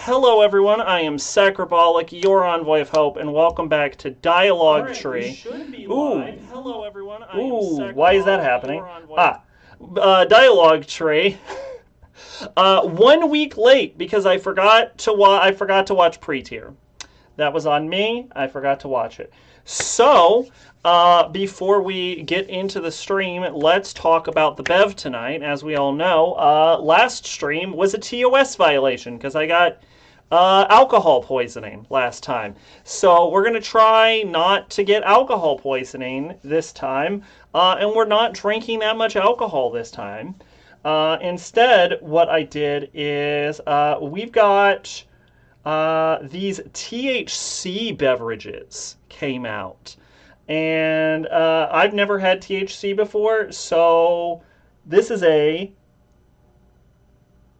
Hello, everyone. I am Sacrabalic, your envoy of hope, and welcome back to Dialogue Tree. Ooh, Hello, everyone. I am ooh, why is that Sacrabolic, happening? your envoy. Ah, Dialogue Tree. 1 week late because I forgot to watch pre-tier. That was on me. I forgot to watch it. So, before we get into the stream, let's talk about the Bev tonight. As we all know, last stream was a TOS violation because I got alcohol poisoning last time. So we're going to try not to get alcohol poisoning this time, and we're not drinking that much alcohol this time. Instead, what I did is we've got these THC beverages came out. And I've never had THC before, so this is a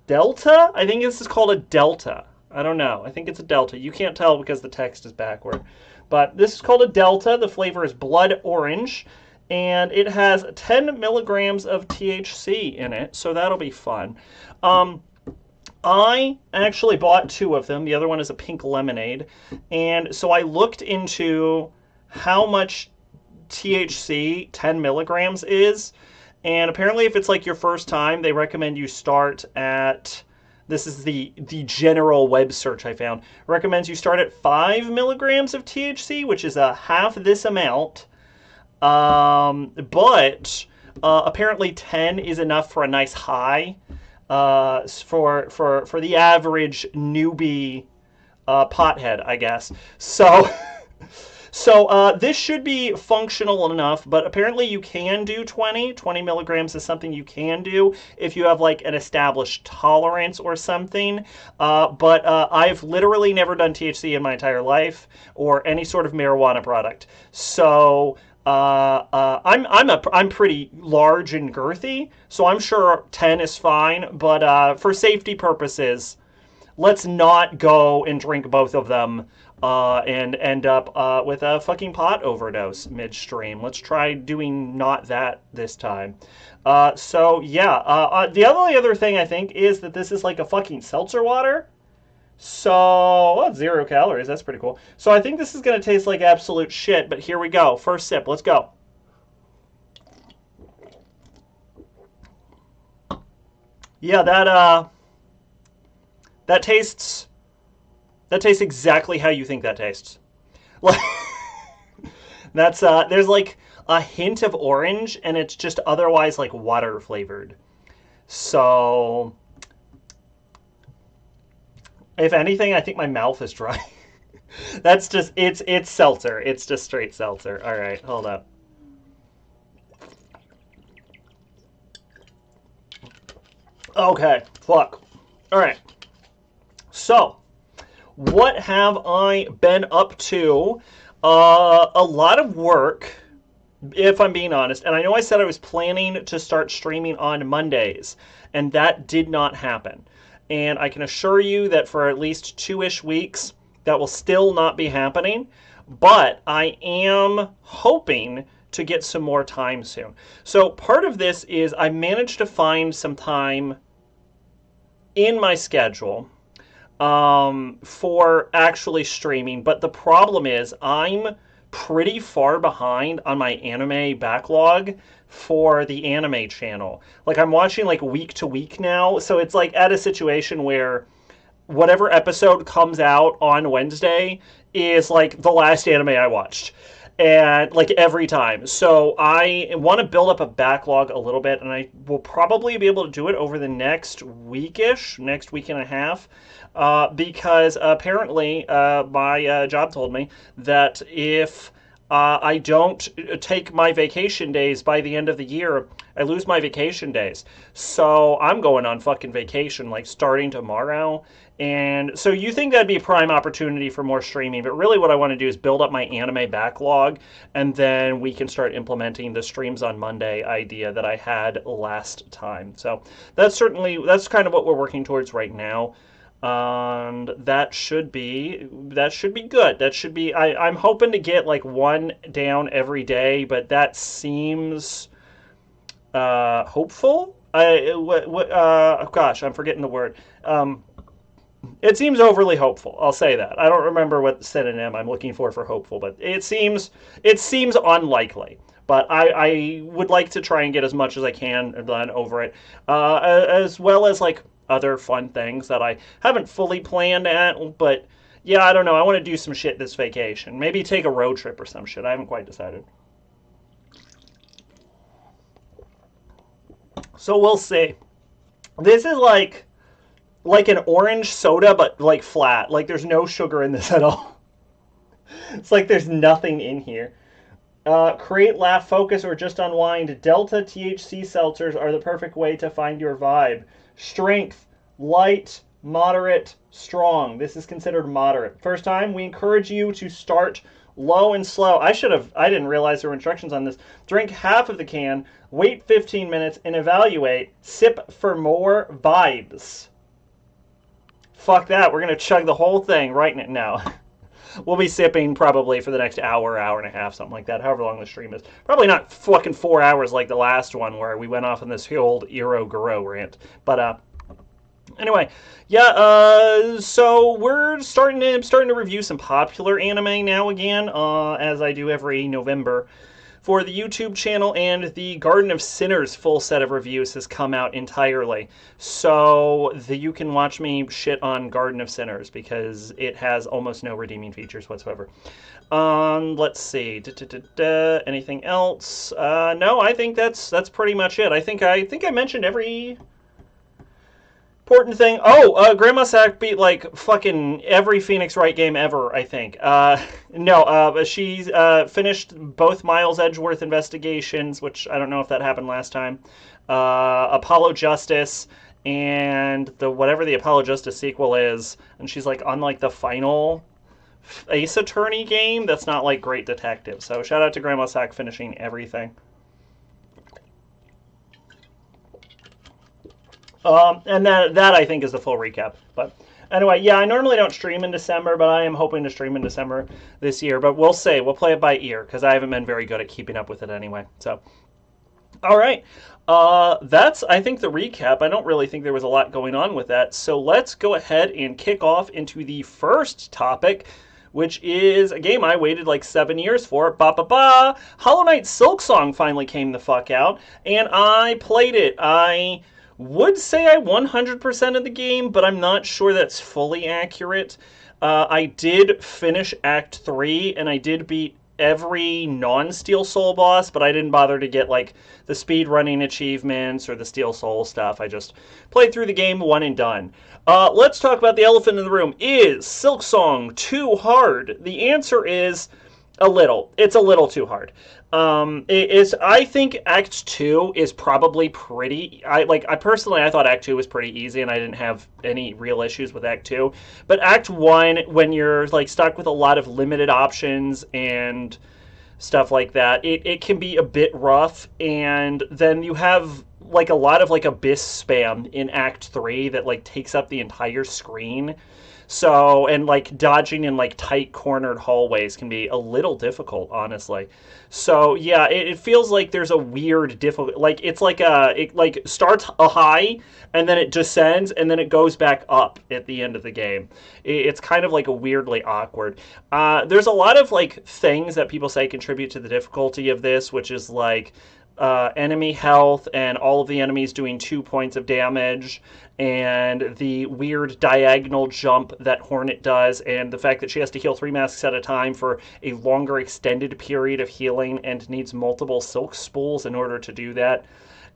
Delta? I think this is called a Delta. I don't know. I think it's a Delta. You can't tell because the text is backward. But this is called a Delta. The flavor is blood orange. And it has 10 milligrams of THC in it, so that'll be fun. Um, I actually bought two of them. The other one is a pink lemonade. And so I looked into how much THC 10 milligrams is. And apparently, if it's like your first time, they recommend you start at. This is the general web search I found. Recommends you start at 5 milligrams of THC, which is a half this amount. But apparently 10 is enough for a nice high. For the average newbie pothead, I guess. So this should be functional enough, but apparently you can do 20. 20 milligrams is something you can do if you have like an established tolerance or something. But I've literally never done THC in my entire life or any sort of marijuana product. So I'm pretty large and girthy, so I'm sure 10 is fine. But for safety purposes, let's not go and drink both of them and end up with a fucking pot overdose midstream. Let's try doing not that this time. The only other thing I think is that this is like a fucking seltzer water. So, well, it's 0 calories. That's pretty cool. So I think this is going to taste like absolute shit, but here we go. First sip. Let's go. Yeah, that tastes that tastes exactly how you think that tastes. Like that's there's like a hint of orange and it's just otherwise like water flavored. So, if anything, I think my mouth is dry. That's just it's seltzer. It's just straight seltzer. All right, hold up. Okay, fuck. All right. So, what have I been up to? A lot of work, if I'm being honest. And I know I said I was planning to start streaming on Mondays, and that did not happen. And I can assure you that for at least 2-ish weeks, that will still not be happening. But I am hoping to get some more time soon. So part of this is I managed to find some time in my schedule for actually streaming. But the problem is I'm pretty far behind on my anime backlog for the anime channel. Like I'm watching like week to week now, so it's like at a situation where whatever episode comes out on Wednesday is like the last anime I watched. And like every time. So I want to build up a backlog a little bit, and I will probably be able to do it over the next weekish, next week and a half. Because apparently my job told me that if I don't take my vacation days by the end of the year, I lose my vacation days. So I'm going on fucking vacation like starting tomorrow. And so you think that'd be a prime opportunity for more streaming, but really what I want to do is build up my anime backlog and then we can start implementing the streams on Monday idea that I had last time. So that's kind of what we're working towards right now. And that should be good. That should be I'm hoping to get like one down every day, but that seems hopeful. Gosh, I'm forgetting the word. It seems overly hopeful. I'll say that. I don't remember what synonym I'm looking for hopeful, but it seems unlikely. But I would like to try and get as much as I can done over it, as well as like other fun things that I haven't fully planned at. But yeah, I don't know. I want to do some shit this vacation. Maybe take a road trip or some shit. I haven't quite decided. So we'll see. This is like an orange soda, but like flat. Like there's no sugar in this at all. It's like there's nothing in here. Create, laugh, focus, or just unwind. Delta THC seltzers are the perfect way to find your vibe. Strength, light, moderate, strong. This is considered moderate. First time, we encourage you to start low and slow. I didn't realize there were instructions on this. Drink half of the can, wait 15 minutes, and evaluate. Sip for more vibes. Fuck that. We're going to chug the whole thing right now. We'll be sipping probably for the next hour, hour and a half, something like that, however long the stream is. Probably not fucking 4 hours like the last one where we went off on this old Eero Garo rant. But anyway, yeah, so we're starting to review some popular anime now again, as I do every November. For the YouTube channel, and the Garden of Sinners full set of reviews has come out entirely. So you can watch me shit on Garden of Sinners because it has almost no redeeming features whatsoever. Let's see. Anything else? No, I think that's pretty much it. I think I mentioned every important thing. Oh, Grandma Sack beat like fucking every Phoenix Wright game ever, I think. No, she's finished both Miles Edgeworth investigations, which I don't know if that happened last time. Apollo Justice and whatever the Apollo Justice sequel is, and she's like on like the final Ace Attorney game that's not like Great Detective. So shout out to Grandma Sack finishing everything. And that I think is the full recap. But anyway, yeah, I normally don't stream in December, but I am hoping to stream in December this year. But we'll see. We'll play it by ear because I haven't been very good at keeping up with it anyway. So, all right. That's, I think, the recap. I don't really think there was a lot going on with that. So let's go ahead and kick off into the first topic, which is a game I waited like 7 years for. Ba-ba-ba! Hollow Knight Silksong finally came the fuck out, and I played it. I would say I 100% of the game, but I'm not sure that's fully accurate. I did finish Act 3, and I did beat every non-Steel Soul boss, but I didn't bother to get like the speed running achievements or the Steel Soul stuff. I just played through the game, one and done. Let's talk about the elephant in the room. Is Silksong too hard? The answer is a little. It's a little too hard. I think Act 2 is probably pretty. I personally, I thought Act 2 was pretty easy, and I didn't have any real issues with Act 2. But Act 1, when you're like stuck with a lot of limited options and stuff like that, it can be a bit rough. And then you have like a lot of like abyss spam in Act 3 that like takes up the entire screen. So, and like dodging in like tight cornered hallways can be a little difficult, honestly. So yeah, it feels like there's a weird difficult, like it's like it like starts a high and then it descends and then it goes back up at the end of the game. It's kind of like a weirdly awkward. There's a lot of like things that people say contribute to the difficulty of this, which is like enemy health and all of the enemies doing 2 points of damage, and the weird diagonal jump that Hornet does, and the fact that she has to heal 3 masks at a time for a longer extended period of healing and needs multiple silk spools in order to do that.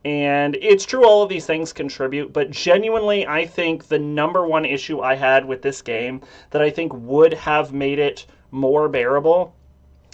And it's true all of these things contribute, but genuinely I think the number one issue I had with this game that I think would have made it more bearable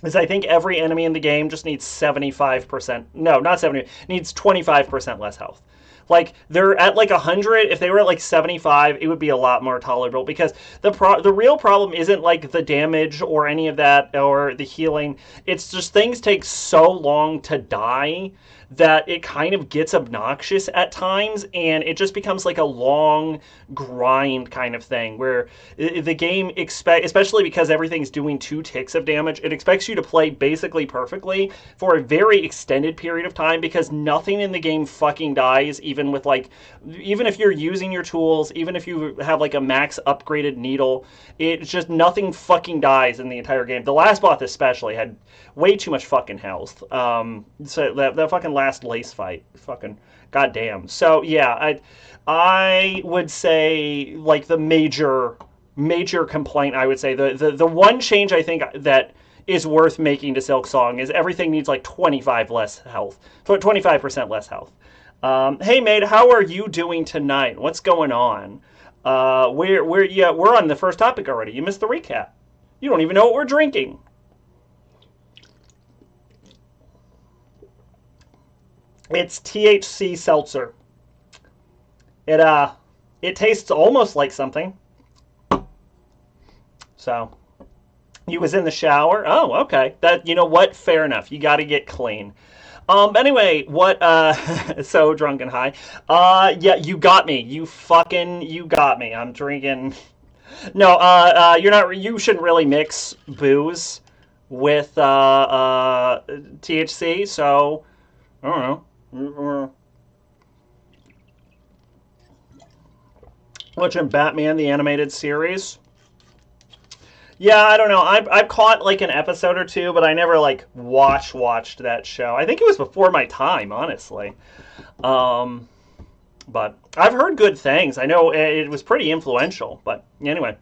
is I think every enemy in the game just needs 75%, no, not 70, needs 25% less health. Like, they're at like 100, if they were at like 75, it would be a lot more tolerable, because the real problem isn't like the damage or any of that or the healing. It's just things take so long to die that it kind of gets obnoxious at times, and it just becomes like a long grind kind of thing where the game especially because everything's doing 2 ticks of damage, it expects you to play basically perfectly for a very extended period of time because nothing in the game fucking dies, even if you're using your tools, even if you have like a max upgraded needle, it's just nothing fucking dies in the entire game. The last boss especially had way too much fucking health. So that fucking last lace fight, fucking goddamn. So yeah, I would say like the major complaint, I would say the one change I think that is worth making to Silk Song is everything needs like 25% less health. Hey mate, how are you doing tonight? What's going on? We're on the first topic already. You missed the recap. You don't even know what we're drinking. It's THC seltzer. It tastes almost like something. So, you was in the shower. Oh, okay. That, you know what? Fair enough. You got to get clean. Anyway, what, so drunk and high. Yeah, you got me. You got me. I'm drinking. No, you shouldn't really mix booze with, THC, so, I don't know. Watching Batman, the animated series. Yeah, I don't know. I've caught like an episode or two, but I never like watched that show. I think it was before my time, honestly. Um, but I've heard good things. I know it was pretty influential. But anyway,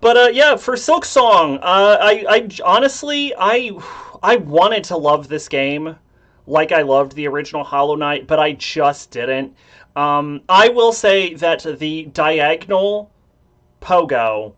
but yeah, for Silk Song, I honestly I wanted to love this game like I loved the original Hollow Knight, but I just didn't. I will say that the diagonal pogo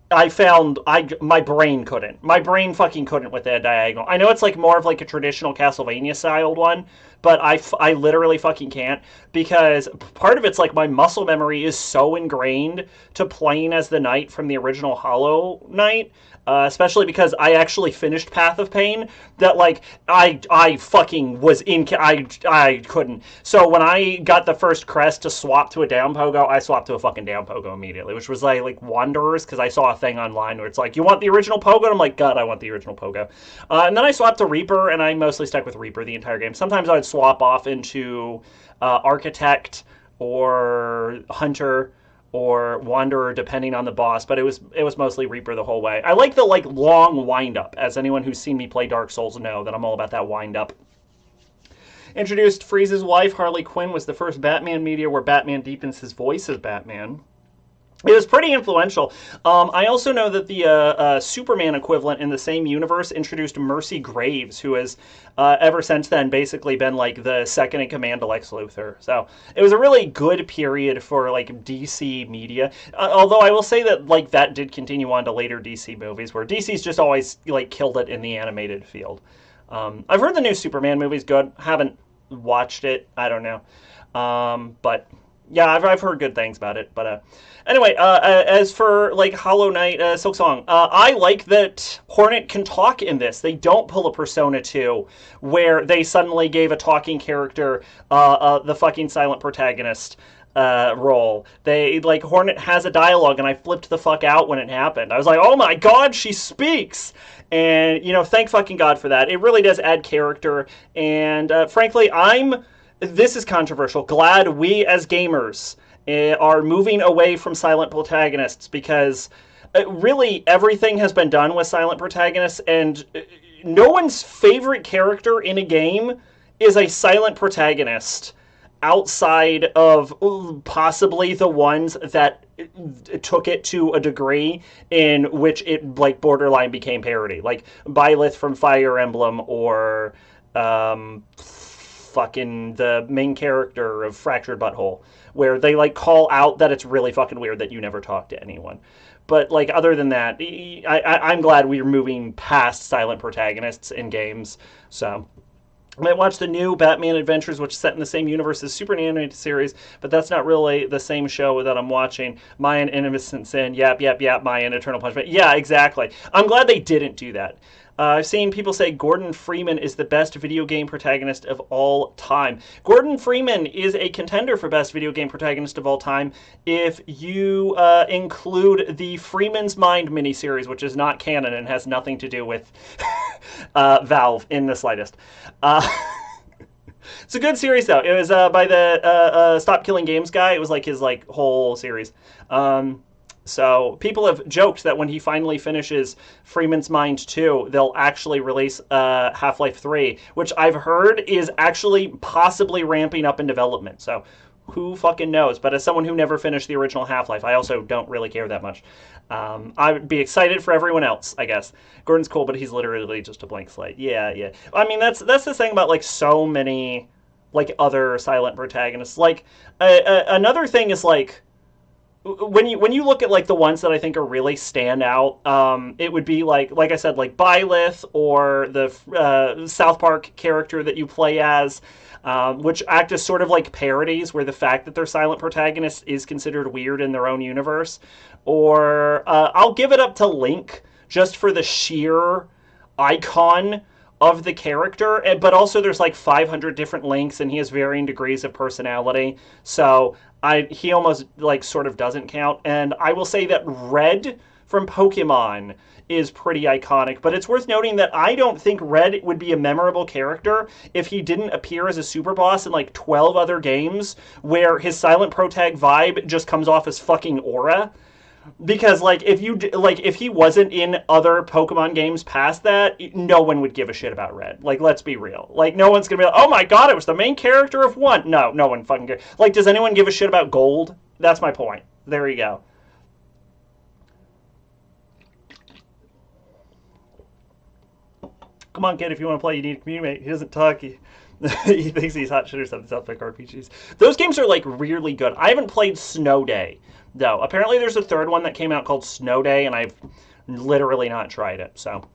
my brain couldn't. My brain fucking couldn't with that diagonal. I know it's like more of like a traditional Castlevania styled one, but I literally fucking can't because part of it's like my muscle memory is so ingrained to playing as the knight from the original Hollow Knight. Especially because I actually finished Path of Pain, that like I fucking was I couldn't. So when I got the first crest to swap to a down pogo, I swapped to a fucking down pogo immediately, which was like Wanderers, because I saw a thing online where it's like, you want the original pogo? And I'm like, God, I want the original pogo. And then I swapped to Reaper, and I mostly stuck with Reaper the entire game. Sometimes I would swap off into Architect or Hunter or Wanderer, depending on the boss, but it was mostly Reaper the whole way. I like the like long wind up. As anyone who's seen me play Dark Souls know that I'm all about that wind up. Introduced Freeze's wife, Harley Quinn, was the first Batman media where Batman deepens his voice as Batman. It was pretty influential. I also know that the Superman equivalent in the same universe introduced Mercy Graves, who has ever since then basically been like the second in command to Lex Luthor. So it was a really good period for like DC media. Although I will say that like that did continue on to later DC movies, where DC's just always like killed it in the animated field. I've heard the new Superman movie's good. Haven't watched it. I don't know. But yeah, I've heard good things about it. But anyway, as for like Hollow Knight, Silk Song, I like that Hornet can talk in this. They don't pull a Persona 2 where they suddenly gave a talking character the fucking silent protagonist role. They like Hornet has a dialogue, and I flipped the fuck out when it happened. I was like, oh my god, she speaks. And you know, thank fucking god for that. It really does add character. And frankly, this is controversial, glad we as gamers are moving away from silent protagonists, because really everything has been done with silent protagonists, and no one's favorite character in a game is a silent protagonist outside of possibly the ones that took it to a degree in which it like borderline became parody, like Byleth from Fire Emblem, or fucking the main character of Fractured Butthole, where they like call out that it's really fucking weird that you never talk to anyone. But like other than that, I'm glad we're moving past silent protagonists in games. So I might watch the new Batman Adventures, which is set in the same universe as Super animated series, but that's not really the same show that I'm watching. Maya and Innocent Sin, yap, Maya and Eternal Punishment. Yeah, exactly. I'm glad they didn't do that. I've seen people say Gordon Freeman is the best video game protagonist of all time. Gordon Freeman is a contender for best video game protagonist of all time if you include the Freeman's Mind miniseries, which is not canon and has nothing to do with Valve in the slightest. It's a good series though. It was by the Stop Killing Games guy. It was like his like whole series. So people have joked that when he finally finishes Freeman's Mind 2, they'll actually release Half-Life 3, which I've heard is actually possibly ramping up in development. So who fucking knows? But as someone who never finished the original Half-Life, I also don't really care that much. I would be excited for everyone else, I guess. Gordon's cool, but he's literally just a blank slate. Yeah, yeah. I mean, that's the thing about like so many like other silent protagonists. Like another thing is like when you look at like the ones that I think are really stand out, it would be like I said, like Byleth or the South Park character that you play as, which act as sort of like parodies, where the fact that they're silent protagonists is considered weird in their own universe. Or I'll give it up to Link just for the sheer icon of the character, but also there's like 500 different Links and he has varying degrees of personality, so he almost like sort of doesn't count. And I will say that Red from Pokemon is pretty iconic, but it's worth noting that I don't think Red would be a memorable character if he didn't appear as a super boss in like 12 other games where his silent protag vibe just comes off as fucking aura. Because like if he wasn't in other Pokemon games past that, no one would give a shit about Red. Like, let's be real. Like, no one's gonna be like, oh my god, it was the main character of one. No one fucking cares. Like, does anyone give a shit about Gold? That's my point. There you go. Come on, kid, if you want to play, you need to communicate. He doesn't talk. He thinks he's hot shit or something. South Park RPGs. Those games are like really good. I haven't played Snow Day though. Apparently there's a third one that came out called Snow Day, and I've literally not tried it. So,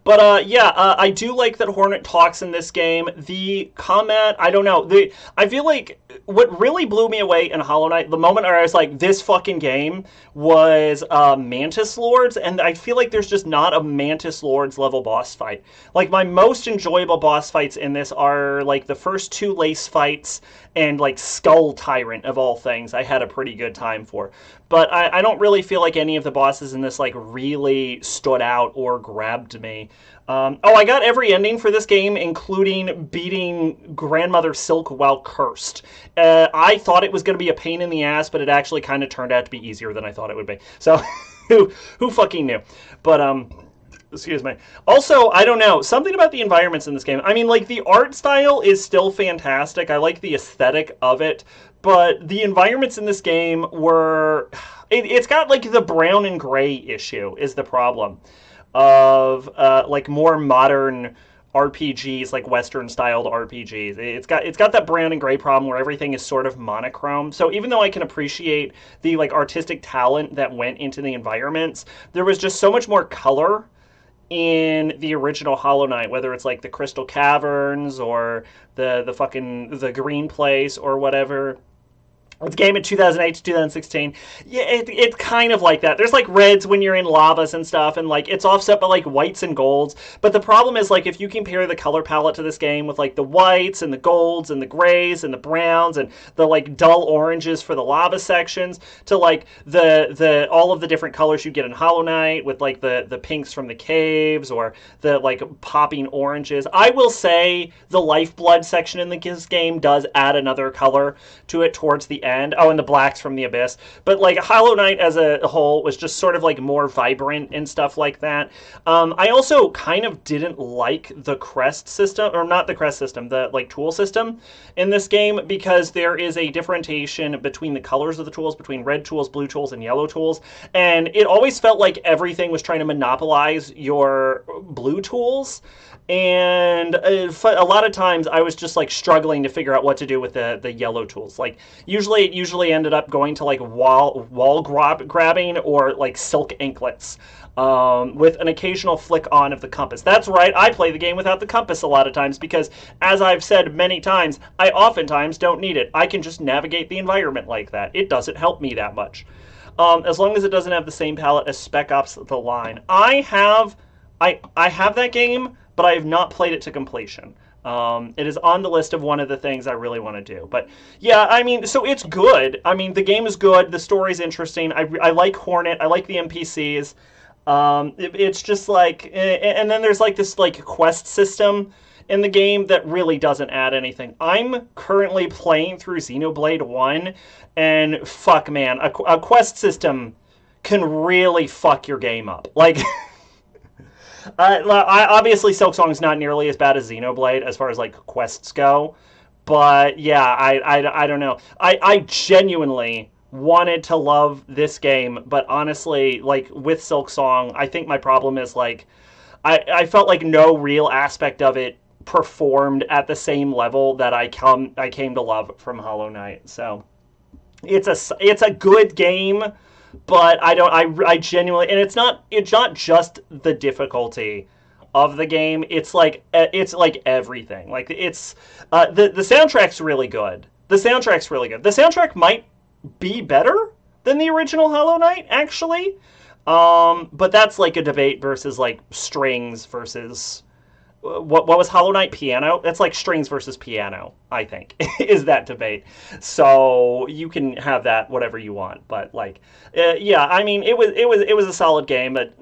but I do like that Hornet talks in this game. The combat, I don't know. I feel like what really blew me away in Hollow Knight, the moment where I was like, this fucking game, was Mantis Lords, and I feel like there's just not a Mantis Lords level boss fight. Like, my most enjoyable boss fights in this are like the first two Lace fights and like Skull Tyrant of all things. I had a pretty good time for. But I don't really feel like any of the bosses in this like really stood out or grabbed me. I got every ending for this game, including beating Grandmother Silk while cursed. I thought it was going to be a pain in the ass, but it actually kind of turned out to be easier than I thought it would be. So, who fucking knew? But, excuse me. Also, I don't know, something about the environments in this game. I mean, like, the art style is still fantastic. I like the aesthetic of it. But the environments in this game were... It's got, like, the brown and gray issue is the problem of, like, more modern RPGs, like Western-styled RPGs. It's got that brown and gray problem where everything is sort of monochrome. So even though I can appreciate the, like, artistic talent that went into the environments, there was just so much more color in the original Hollow Knight, whether it's like the Crystal Caverns or the Green Place or whatever. It's a game in 2008 to 2016. Yeah, it's kind of like that. There's like reds when you're in lavas and stuff, and like it's offset by like whites and golds. But the problem is, like, if you compare the color palette to this game with like the whites and the golds and the grays and the browns and the like dull oranges for the lava sections to like the all of the different colors you get in Hollow Knight with like the pinks from the caves or the like popping oranges. I will say the Lifeblood section in this game does add another color to it towards the end. Oh, and the blacks from the Abyss. But like Hollow Knight as a whole was just sort of like more vibrant and stuff like that. I also kind of didn't like the crest system, or not the crest system, the like tool system in this game, because there is a differentiation between the colors of the tools, between red tools, blue tools, and yellow tools. And it always felt like everything was trying to monopolize your blue tools. And a lot of times I was just like struggling to figure out what to do with the yellow tools. Like it usually ended up going to like wall grabbing or like silk anklets with an occasional flick on of the compass. That's right, I play the game without the compass a lot of times because, as I've said many times, I oftentimes don't need it. I can just navigate the environment like that. It doesn't help me that much. As long as it doesn't have the same palette as Spec Ops: The Line. I have I have that game, but I have not played it to completion. It is on the list of one of the things I really want to do. But yeah, I mean, so it's good. I mean, the game is good. The story's interesting. I like Hornet. I like the NPCs. It's just like, and then there's like this like quest system in the game that really doesn't add anything. I'm currently playing through Xenoblade 1, and fuck, man, a quest system can really fuck your game up. Like, obviously, Silksong's not nearly as bad as Xenoblade as far as like quests go, but yeah, I don't know. I genuinely wanted to love this game, but honestly, like with Silksong, I think my problem is like I felt like no real aspect of it performed at the same level that I came to love from Hollow Knight. So it's a good game, but I genuinely, and it's not just the difficulty of the game. It's like everything. Like it's the soundtrack's really good. The soundtrack's really good. The soundtrack might be better than the original Hollow Knight, actually. But that's like a debate versus like strings versus what was Hollow Knight piano? That's like strings versus piano, I think, is that debate. So you can have that whatever you want, but like, yeah, I mean, it was a solid game, but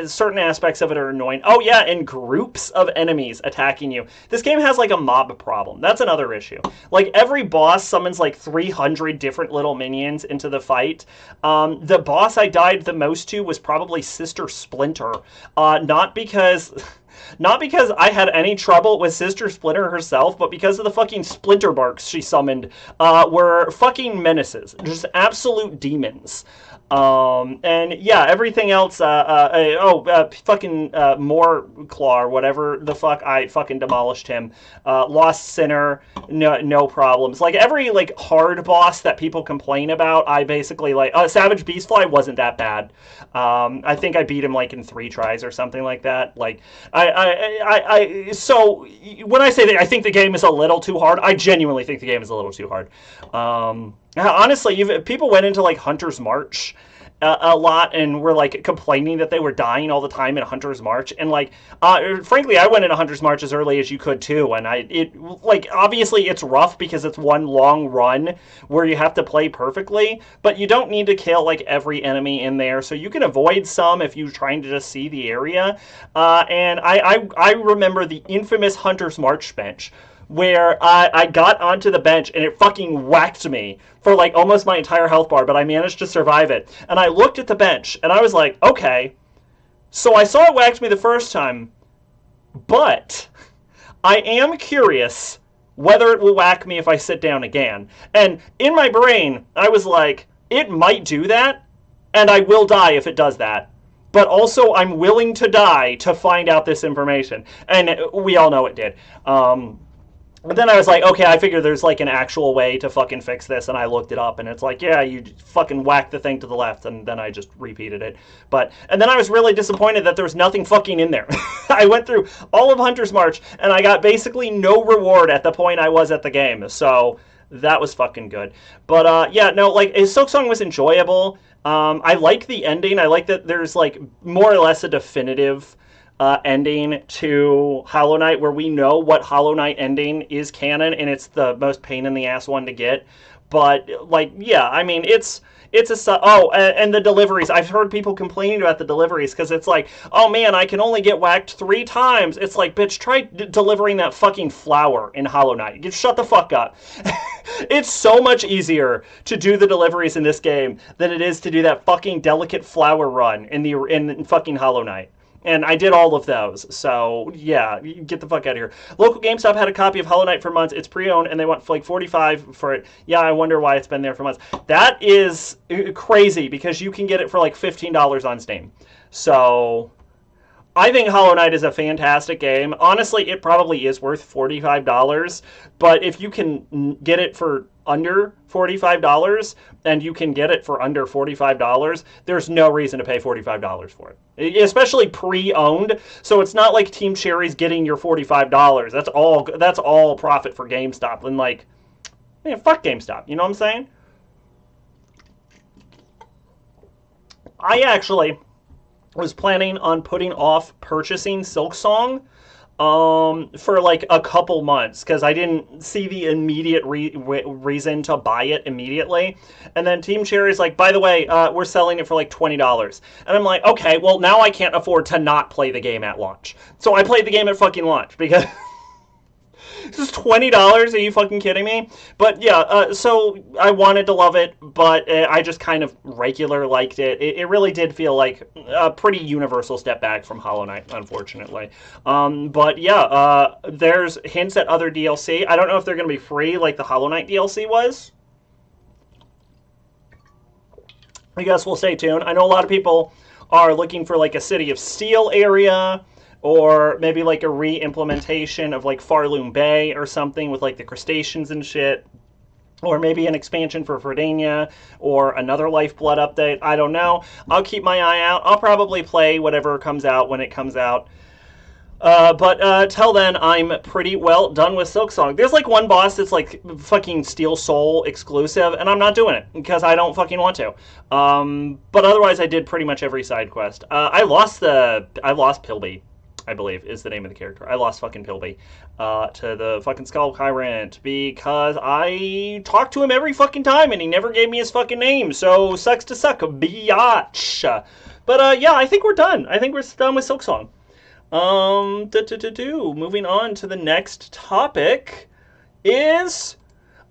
certain aspects of it are annoying. Oh yeah, and groups of enemies attacking you. This game has like a mob problem. That's another issue. Like every boss summons like 300 different little minions into the fight. The boss I died the most to was probably Sister Splinter, not because. Not because I had any trouble with Sister Splinter herself, but because of the fucking Splinter Barks she summoned were fucking menaces. Just absolute demons. And yeah, everything else, fucking Moorclaw or whatever the fuck, I fucking demolished him. Lost Sinner, no problems. Like every like hard boss that people complain about, I basically like, Savage Beastfly wasn't that bad. I think I beat him like in 3 tries or something like that. Like, so when I say that I think the game is a little too hard, I genuinely think the game is a little too hard. Honestly, people went into like Hunter's March a lot and were like complaining that they were dying all the time in Hunter's March, and like frankly I went into Hunter's March as early as you could too, and obviously it's rough because it's one long run where you have to play perfectly, but you don't need to kill like every enemy in there, so you can avoid some if you're trying to just see the area. And I remember the infamous Hunter's March bench where I got onto the bench and it fucking whacked me for like almost my entire health bar, but I managed to survive it. And I looked at the bench and I was like, okay, so I saw it whacked me the first time, but I am curious whether it will whack me if I sit down again. And in my brain, I was like, it might do that, and I will die if it does that. But also, I'm willing to die to find out this information. And we all know it did. But then I was like, okay, I figure there's like an actual way to fucking fix this, and I looked it up, and it's like, yeah, you fucking whack the thing to the left, and then I just repeated it. And then I was really disappointed that there was nothing fucking in there. I went through all of Hunter's March, and I got basically no reward at the point I was at the game, so that was fucking good. But yeah, no, like, Silksong was enjoyable. I like the ending. I like that there's like more or less a definitive ending to Hollow Knight, where we know what Hollow Knight ending is canon, and it's the most pain in the ass one to get. But like, yeah, I mean, it's and the deliveries. I've heard people complaining about the deliveries because it's like, oh man, I can only get whacked 3 times. It's like, bitch, try delivering that fucking flower in Hollow Knight. Just shut the fuck up. It's so much easier to do the deliveries in this game than it is to do that fucking delicate flower run in fucking Hollow Knight. And I did all of those. So, yeah, get the fuck out of here. Local GameStop had a copy of Hollow Knight for months. It's pre-owned, and they want like $45 for it. Yeah, I wonder why it's been there for months. That is crazy, because you can get it for like $15 on Steam. So, I think Hollow Knight is a fantastic game. Honestly, it probably is worth $45. But if you can get it for under $45, and you can get it for under $45, there's no reason to pay $45 for it. Especially pre-owned, so it's not like Team Cherry's getting your $45. That's all profit for GameStop. And like, man, fuck GameStop. You know what I'm saying? I actually was planning on putting off purchasing Silk Song for like a couple months because I didn't see the immediate reason to buy it immediately. And then Team Cherry's like, by the way, we're selling it for like $20. And I'm like, okay, well, now I can't afford to not play the game at launch. So I played the game at fucking launch because this is $20. Are you fucking kidding me? But yeah, so I wanted to love it, but I just kind of regular liked it. It really did feel like a pretty universal step back from Hollow Knight, unfortunately. But yeah, there's hints at other DLC. I don't know if they're going to be free like the Hollow Knight DLC was. I guess we'll stay tuned. I know a lot of people are looking for like a City of Steel area, or maybe like a re-implementation of like Farloom Bay or something with like the crustaceans and shit, or maybe an expansion for Verdania, or another Lifeblood update. I don't know. I'll keep my eye out. I'll probably play whatever comes out when it comes out. But till then, I'm pretty well done with Silksong. There's like one boss that's like fucking Steel Soul exclusive, and I'm not doing it because I don't fucking want to. But otherwise, I did pretty much every side quest. I lost Pilby, I believe is the name of the character. I lost fucking Pilby to the fucking Skull Tyrant because I talked to him every fucking time and he never gave me his fucking name. So sucks to suck, biatch. But yeah, I think we're done. I think we're done with Silksong. Moving on to the next topic is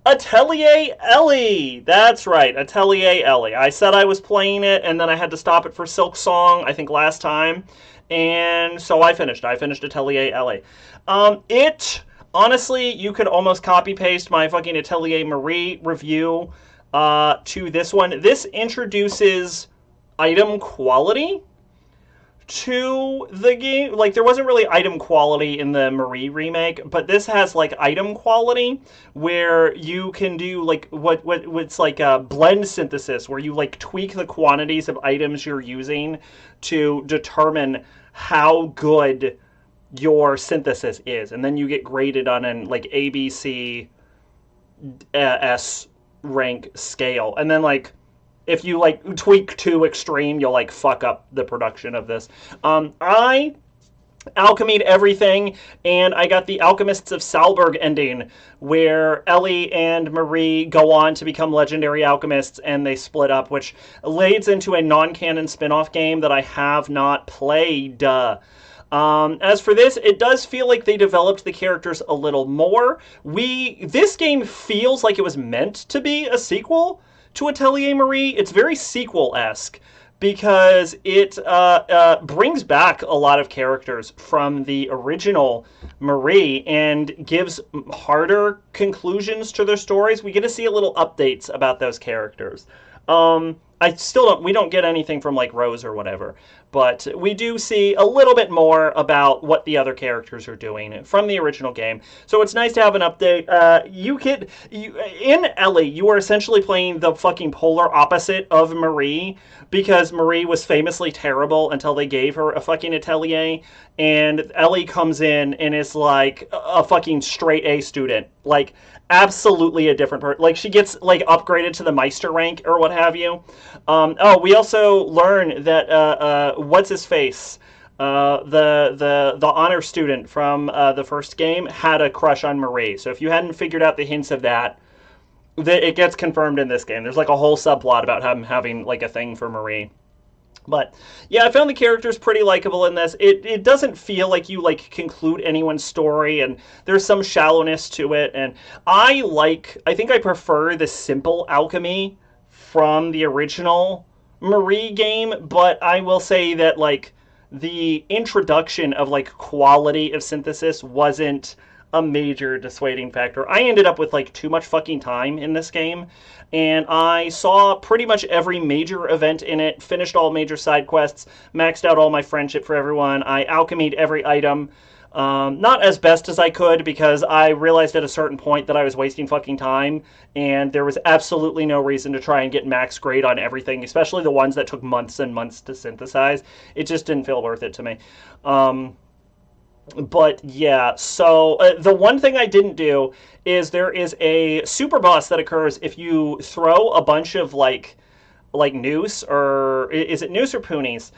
Atelier Ellie. That's right, Atelier Ellie. I said I was playing it, and then I had to stop it for Silksong, I think last time, and so I finished. I finished Atelier Ellie. Honestly, you could almost copy-paste my fucking Atelier Marie review to this one. This introduces item quality to the game. Like, there wasn't really item quality in the Marie remake, but this has like item quality where you can do like what's like a blend synthesis, where you like tweak the quantities of items you're using to determine how good your synthesis is, and then you get graded on an like ABC S rank scale, and then like if you like tweak too extreme, you'll like fuck up the production of this. I alchemied everything, and I got the Alchemists of Salberg ending, where Ellie and Marie go on to become legendary alchemists, and they split up, which leads into a non-canon spin-off game that I have not played. As for this, it does feel like they developed the characters a little more. This game feels like it was meant to be a sequel to Atelier Marie. It's very sequel-esque because it brings back a lot of characters from the original Marie and gives harder conclusions to their stories. We get to see a little updates about those characters. We don't get anything from like Rose or whatever, but we do see a little bit more about what the other characters are doing from the original game. So it's nice to have an update. In Ellie, you are essentially playing the fucking polar opposite of Marie, because Marie was famously terrible until they gave her a fucking atelier, and Ellie comes in and is like a fucking straight A student. Like, absolutely a different person. Like, she gets like upgraded to the Meister rank or what have you. We also learn that what's his face, the honor student from the first game, had a crush on Marie. So if you hadn't figured out the hints of that, it gets confirmed in this game. There's like a whole subplot about him having like a thing for Marie. But yeah, I found the characters pretty likable in this. It doesn't feel like you like conclude anyone's story, and there's some shallowness to it. And I think I prefer the simple alchemy from the original Marie game, but I will say that like the introduction of like quality of synthesis wasn't a major dissuading factor. I ended up with like too much fucking time in this game, and I saw pretty much every major event in it, finished all major side quests, maxed out all my friendship for everyone. I alchemied every item, not as best as I could, because I realized at a certain point that I was wasting fucking time, and there was absolutely no reason to try and get max grade on everything, especially the ones that took months and months to synthesize. It just didn't feel worth it to me. But yeah, so the one thing I didn't do is there is a super boss that occurs if you throw a bunch of like like Noose, or is it Noose or Poonies?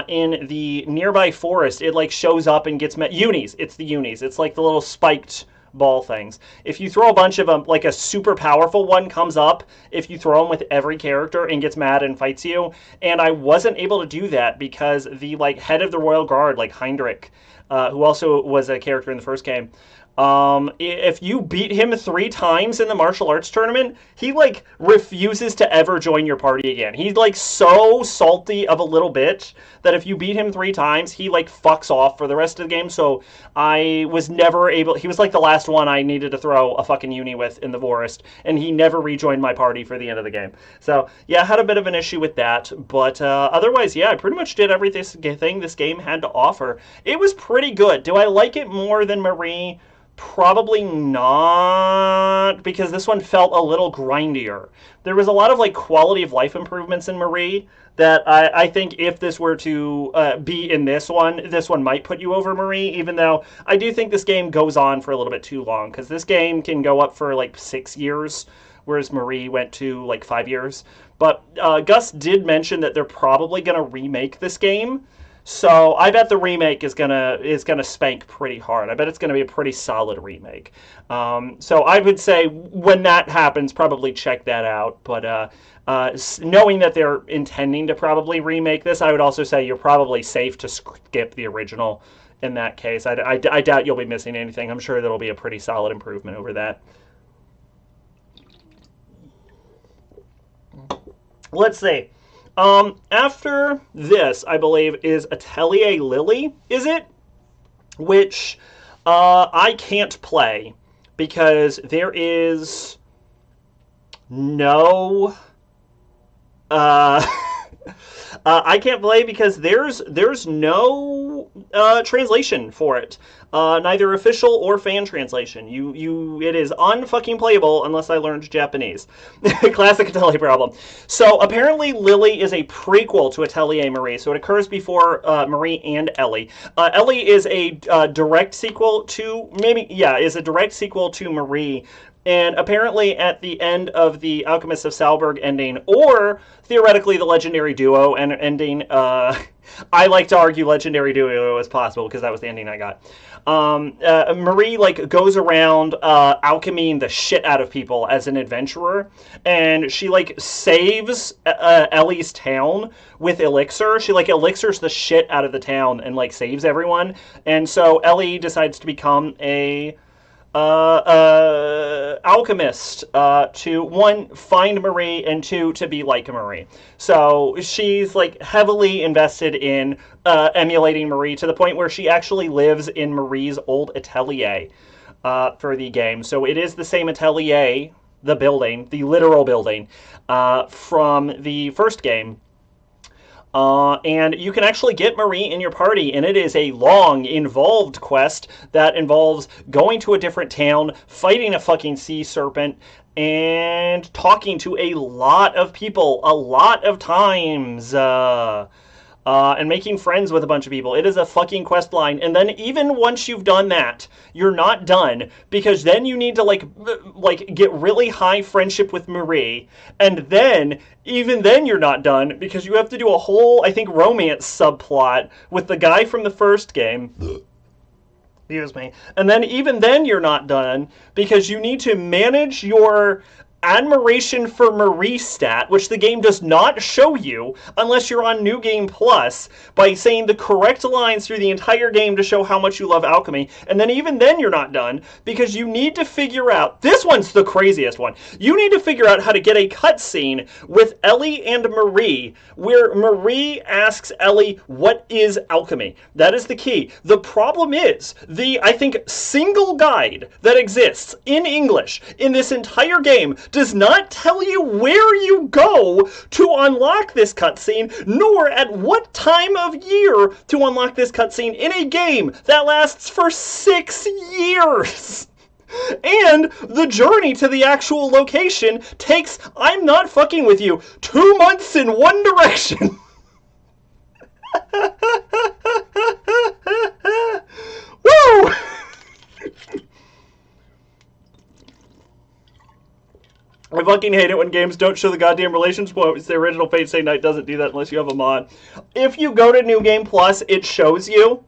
In the nearby forest, it like shows up and gets met. Unis, it's the unis. It's like the little spiked ball things. If you throw a bunch of them, like a super powerful one comes up, if you throw them with every character and gets mad and fights you. And I wasn't able to do that because the like head of the Royal Guard, like Heinrich, who also was a character in the first game. If you beat him 3 times in the martial arts tournament, he like refuses to ever join your party again. He's like so salty of a little bitch that if you beat him 3 times, he like fucks off for the rest of the game. So I was never able. He was like the last one I needed to throw a fucking uni with in the forest, and he never rejoined my party for the end of the game. So yeah, I had a bit of an issue with that, but otherwise, yeah, I pretty much did everything this game had to offer. It was pretty good. Do I like it more than Marie? Probably not, because this one felt a little grindier. There was a lot of like quality of life improvements in Marie that I think if this were to be in this one might put you over Marie, even though I do think this game goes on for a little bit too long, because this game can go up for like 6 years, whereas Marie went to like 5 years. But Gus did mention that they're probably going to remake this game. So I bet the remake is gonna spank pretty hard. I bet it's gonna be a pretty solid remake. So I would say when that happens, probably check that out. But knowing that they're intending to probably remake this, I would also say you're probably safe to skip the original in that case. I doubt you'll be missing anything. I'm sure that'll be a pretty solid improvement over that. Let's see. After this, I believe, is Atelier Lily, is it? Which I can't play because there is no... I can't play because there's no translation for it, neither official or fan translation. It is unfucking playable unless I learned Japanese. Classic Atelier problem. So apparently Lily is a prequel to Atelier Marie, so it occurs before Marie and Ellie. Ellie is a direct sequel to Marie. And apparently at the end of the Alchemist of Salzburg ending, or theoretically the Legendary Duo ending, I like to argue Legendary Duo is possible because that was the ending I got. Marie like goes around alchemying the shit out of people as an adventurer, and she like saves Ellie's town with elixir. She like elixirs the shit out of the town and like saves everyone. And so Ellie decides to become a alchemist, to one, find Marie, and two, to be like Marie. So she's like heavily invested in emulating Marie to the point where she actually lives in Marie's old atelier for the game. So it is the same atelier, the building, the literal building, from the first game. And you can actually get Marie in your party, and it is a long, involved quest that involves going to a different town, fighting a fucking sea serpent, and talking to a lot of people, a lot of times, and making friends with a bunch of people. It is a fucking quest line. And then even once you've done that, you're not done, because then you need to like get really high friendship with Marie, and then even then you're not done because you have to do a whole, I think, romance subplot with the guy from the first game. Excuse me. And then even then you're not done because you need to manage your admiration for Marie stat, which the game does not show you unless you're on New Game Plus, by saying the correct lines through the entire game to show how much you love alchemy. And then even then you're not done because you need to figure out, this one's the craziest one, you need to figure out how to get a cutscene with Ellie and Marie where Marie asks Ellie, what is alchemy? That is the key. The problem is, I think, single guide that exists in English in this entire game does not tell you where you go to unlock this cutscene, nor at what time of year to unlock this cutscene in a game that lasts for 6 years. And the journey to the actual location takes, I'm not fucking with you, 2 months in one direction. Woo! fucking hate it when games don't show the goddamn relationship points. The original Fate Stay Night doesn't do that unless you have a mod. If you go to New Game Plus, it shows you.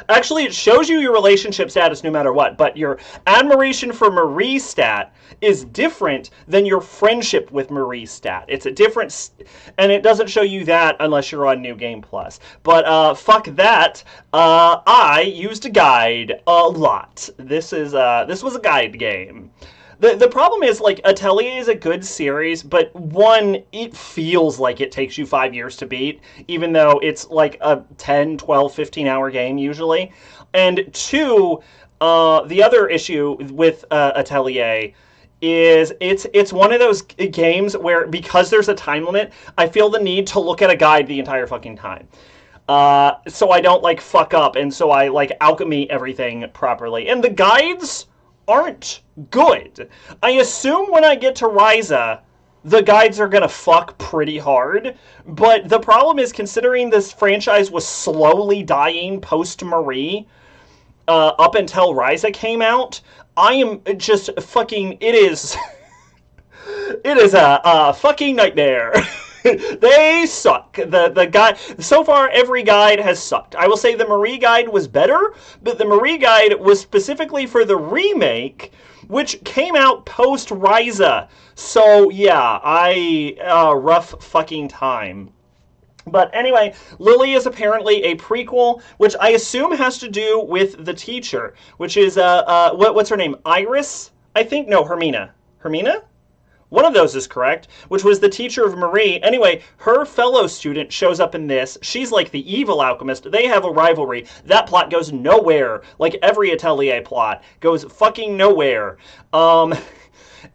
Actually, it shows you your relationship status no matter what, but your admiration for Marie stat is different than your friendship with Marie stat. It's a different, and it doesn't show you that unless you're on New Game Plus. But fuck that. I used a guide a lot. This was a guide game. The problem is, like, Atelier is a good series, but one, it feels like it takes you 5 years to beat, even though it's like a 10, 12, 15-hour game usually. And two, the other issue with Atelier is it's one of those games where, because there's a time limit, I feel the need to look at a guide the entire fucking time. So I don't, like, fuck up, and so I, like, alchemy everything properly. And the guides aren't good. I assume when I get to Ryza, the guides are gonna fuck pretty hard, but the problem is, considering this franchise was slowly dying post-Marie, up until Ryza came out, I am just fucking, it is a fucking nightmare. They suck. The guide, so far every guide has sucked. I will say the Marie guide was better, but the Marie guide was specifically for the remake, which came out post Ryza. So yeah, rough fucking time. But anyway, Lily is apparently a prequel, which I assume has to do with the teacher, which is what's her name? Iris, I think. No, Hermina. Hermina? One of those is correct, which was the teacher of Marie. Anyway, her fellow student shows up in this. She's like the evil alchemist. They have a rivalry. That plot goes nowhere. Like every Atelier plot goes fucking nowhere.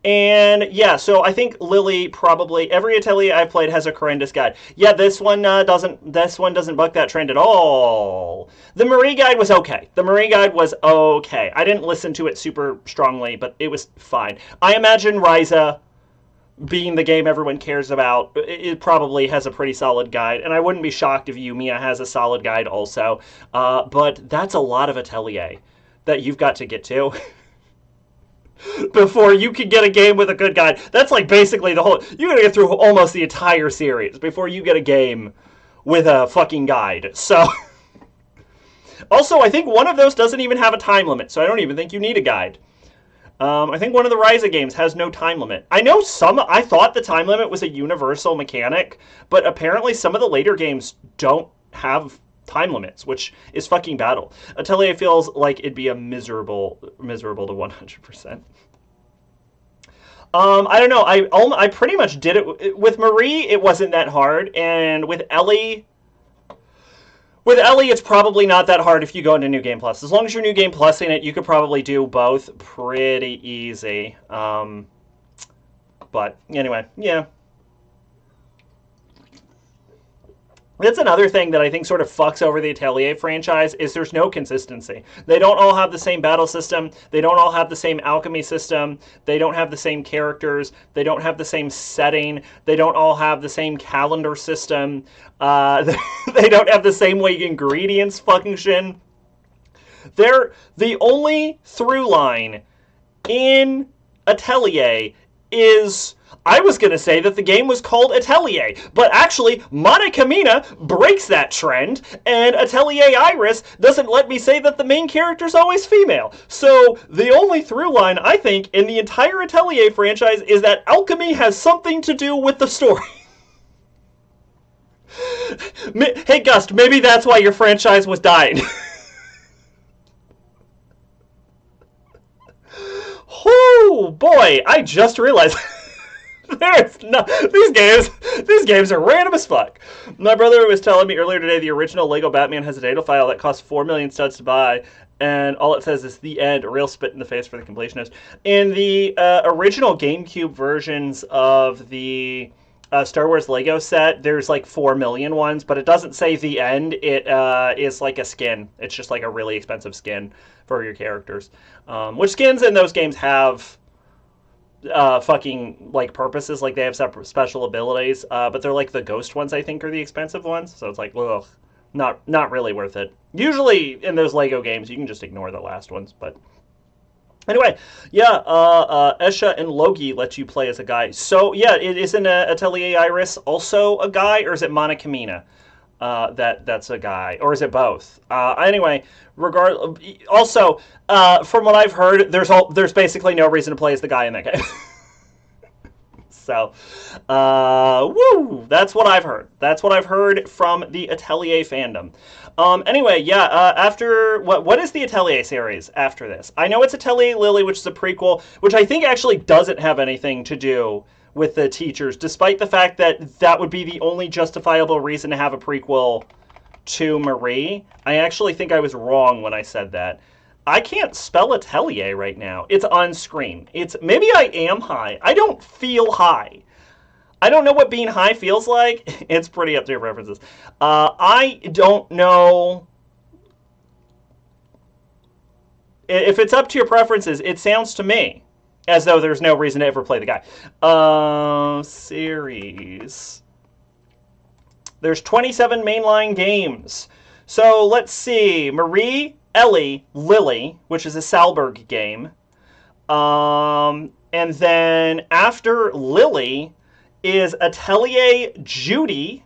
And yeah, so I think Lily probably, every Atelier I've played has a horrendous guide. Yeah, this one doesn't buck that trend at all. The Marie guide was okay. The Marie guide was okay. I didn't listen to it super strongly, but it was fine. I imagine Ryza, being the game everyone cares about, it probably has a pretty solid guide, and I wouldn't be shocked if Yumiya has a solid guide also. But that's a lot of Atelier that you've got to get to before you can get a game with a good guide. That's like basically the whole, you gotta get through almost the entire series before you get a game with a fucking guide. So also, I think one of those doesn't even have a time limit, so I don't even think you need a guide. I think one of the Ryza games has no time limit. I know I thought the time limit was a universal mechanic, but apparently some of the later games don't have time limits, which is fucking battle. Atelier feels like it'd be a miserable to 100%. I don't know. I pretty much did it. With Marie, it wasn't that hard, and with Ellie, it's probably not that hard if you go into New Game Plus. As long as you're New Game Plus in it, you could probably do both pretty easy. But anyway, yeah. That's another thing that I think sort of fucks over the Atelier franchise, is there's no consistency. They don't all have the same battle system. They don't all have the same alchemy system. They don't have the same characters. They don't have the same setting. They don't all have the same calendar system. They don't have the same way ingredients function. The only through line in Atelier is, I was going to say that the game was called Atelier, but actually, Monica Mina breaks that trend, and Atelier Iris doesn't let me say that the main character's always female. So, the only through line, I think, in the entire Atelier franchise is that alchemy has something to do with the story. Hey, Gust, maybe that's why your franchise was dying. Oh, boy, I just realized... There's no, these games are random as fuck. My brother was telling me earlier today the original Lego Batman has a data file that costs 4 million studs to buy, and all it says is the end, a real spit in the face for the completionist. In the original GameCube versions of the Star Wars Lego set, there's like 4 million ones, but it doesn't say the end. It is like a skin. It's just like a really expensive skin for your characters. Which skins in those games have fucking like purposes, like they have separate special abilities, but they're like the ghost ones, I think, are the expensive ones, so it's like, ugh, not really worth it. Usually in those Lego games you can just ignore the last ones, but Anyway, yeah, Esha and Logi let you play as a guy. So yeah, isn't Atelier Iris also a guy, or is it Monica Mina? That's a guy, or is it both? Anyway, regard. Also, from what I've heard, there's basically no reason to play as the guy in that game. So, woo! That's what I've heard. That's what I've heard from the Atelier fandom. Anyway, yeah. After what is the Atelier series after this? I know it's Atelier Lily, which is a prequel, which I think actually doesn't have anything to do with the teachers, despite the fact that that would be the only justifiable reason to have a prequel to Marie. I actually think I was wrong when I said that. I can't spell Atelier right now. It's on screen. It's maybe I am high. I don't feel high. I don't know what being high feels like. It's pretty up to your preferences. I don't know if it's up to your preferences. It sounds to me as though there's no reason to ever play the guy. Series. There's 27 mainline games. So let's see. Marie, Ellie, Lily, which is a Salberg game. And then after Lily is Atelier Judy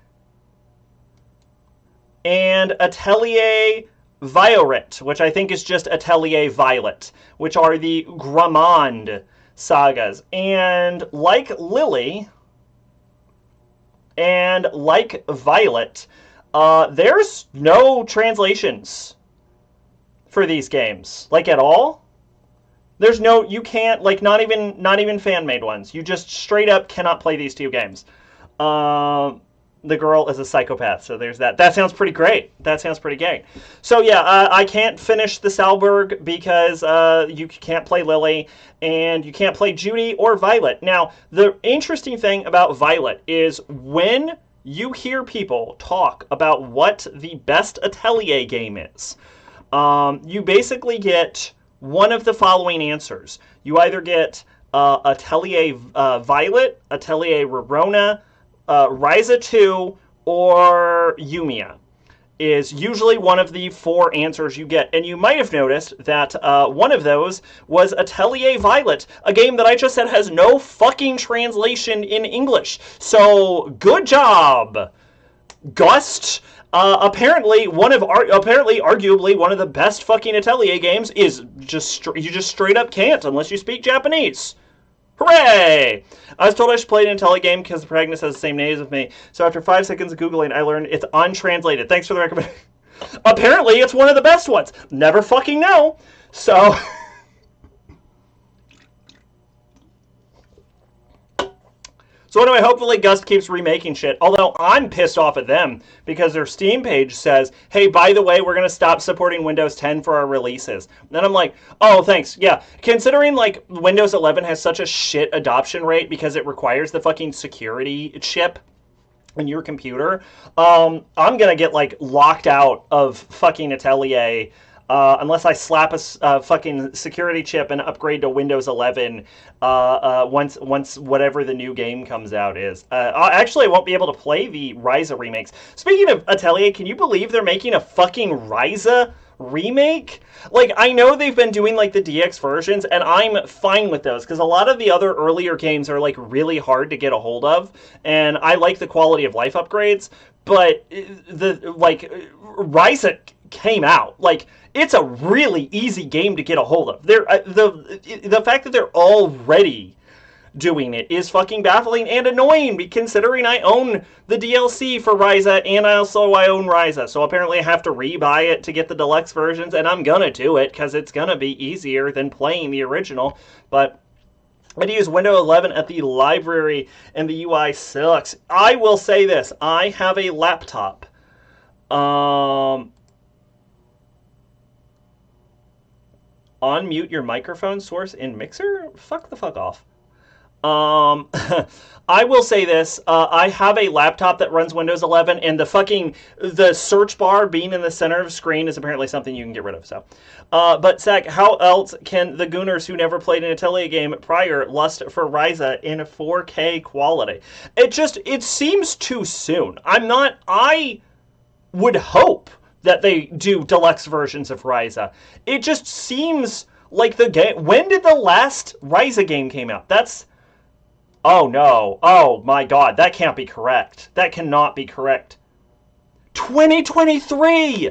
and Atelier Violet, which I think is just Atelier Violet, which are the Gramond sagas. And like Lily and like Violet, there's no translations for these games, like at all. There's no, you can't, like, not even fan-made ones. You just straight up cannot play these two games. The girl is a psychopath, so there's that. That sounds pretty great. That sounds pretty gay. So yeah, I can't finish the Salberg because you can't play Lily, and you can't play Judy or Violet. Now, the interesting thing about Violet is when you hear people talk about what the best Atelier game is, you basically get one of the following answers. You either get Atelier Violet, Atelier Rorona, Ryza 2, or Yumiya is usually one of the four answers you get. And you might have noticed that one of those was Atelier Violet, a game that I just said has no fucking translation in English. So, good job, Gust. Apparently, arguably one of the best fucking Atelier games is you just straight up can't unless you speak Japanese. Hooray! I was told I should play an Atelier game because the protagonist has the same name as me. So after 5 seconds of Googling, I learned it's untranslated. Thanks for the recommendation. Apparently, it's one of the best ones. Never fucking know. So... So anyway, hopefully Gust keeps remaking shit. Although I'm pissed off at them because their Steam page says, hey, by the way, we're going to stop supporting Windows 10 for our releases. And then I'm like, oh, thanks. Yeah. Considering like Windows 11 has such a shit adoption rate because it requires the fucking security chip in your computer, I'm going to get like locked out of fucking Atelier unless I slap a fucking security chip and upgrade to Windows 11 once whatever the new game comes out is. Actually, I won't be able to play the Ryza remakes. Speaking of Atelier, can you believe they're making a fucking Ryza remake? Like, I know they've been doing like the DX versions, and I'm fine with those because a lot of the other earlier games are like really hard to get a hold of, and I like the quality of life upgrades. But Ryza came out like. It's a really easy game to get a hold of. The fact that they're already doing it is fucking baffling and annoying, considering I own the DLC for Ryza and I own Ryza. So apparently I have to rebuy it to get the deluxe versions, and I'm gonna do it because it's gonna be easier than playing the original. But I use Windows 11 at the library and the UI sucks. I will say this: I have a laptop. Unmute your microphone source in Mixer? Fuck the fuck off. I will say this. I have a laptop that runs Windows 11, and the search bar being in the center of the screen is apparently something you can get rid of. So, but Zach, how else can the Gooners who never played an Atelier game prior lust for Ryza in 4K quality? It seems too soon. I would hope that they do deluxe versions of Ryza. It just seems Like the game. When did the last Ryza game came out? That's. Oh no. Oh my god. That can't be correct. That cannot be correct. 2023!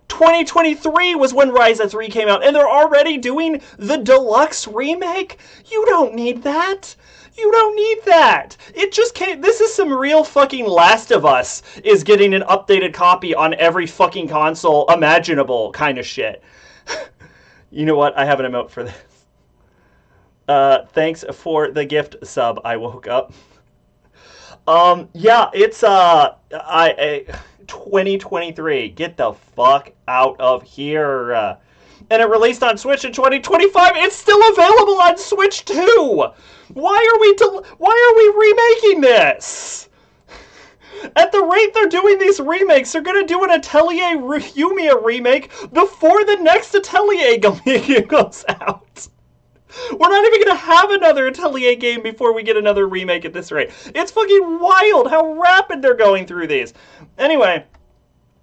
2023 was when Ryza 3 came out, and they're already doing the deluxe remake? You don't need that. You don't need that. It just can't. This is some real fucking Last of Us is getting an updated copy on every fucking console imaginable kind of shit. You know what? I have an emote for this. Thanks for the gift sub. I woke up. Yeah, it's 2023. Get the fuck out of here. And it released on Switch in 2025. It's still available on Switch too. Why are we remaking this? At the rate they're doing these remakes, they're gonna do an Atelier Yumiya remake before the next Atelier game goes out. We're not even going to have another Atelier game before we get another remake at this rate. It's fucking wild how rapid they're going through these. Anyway,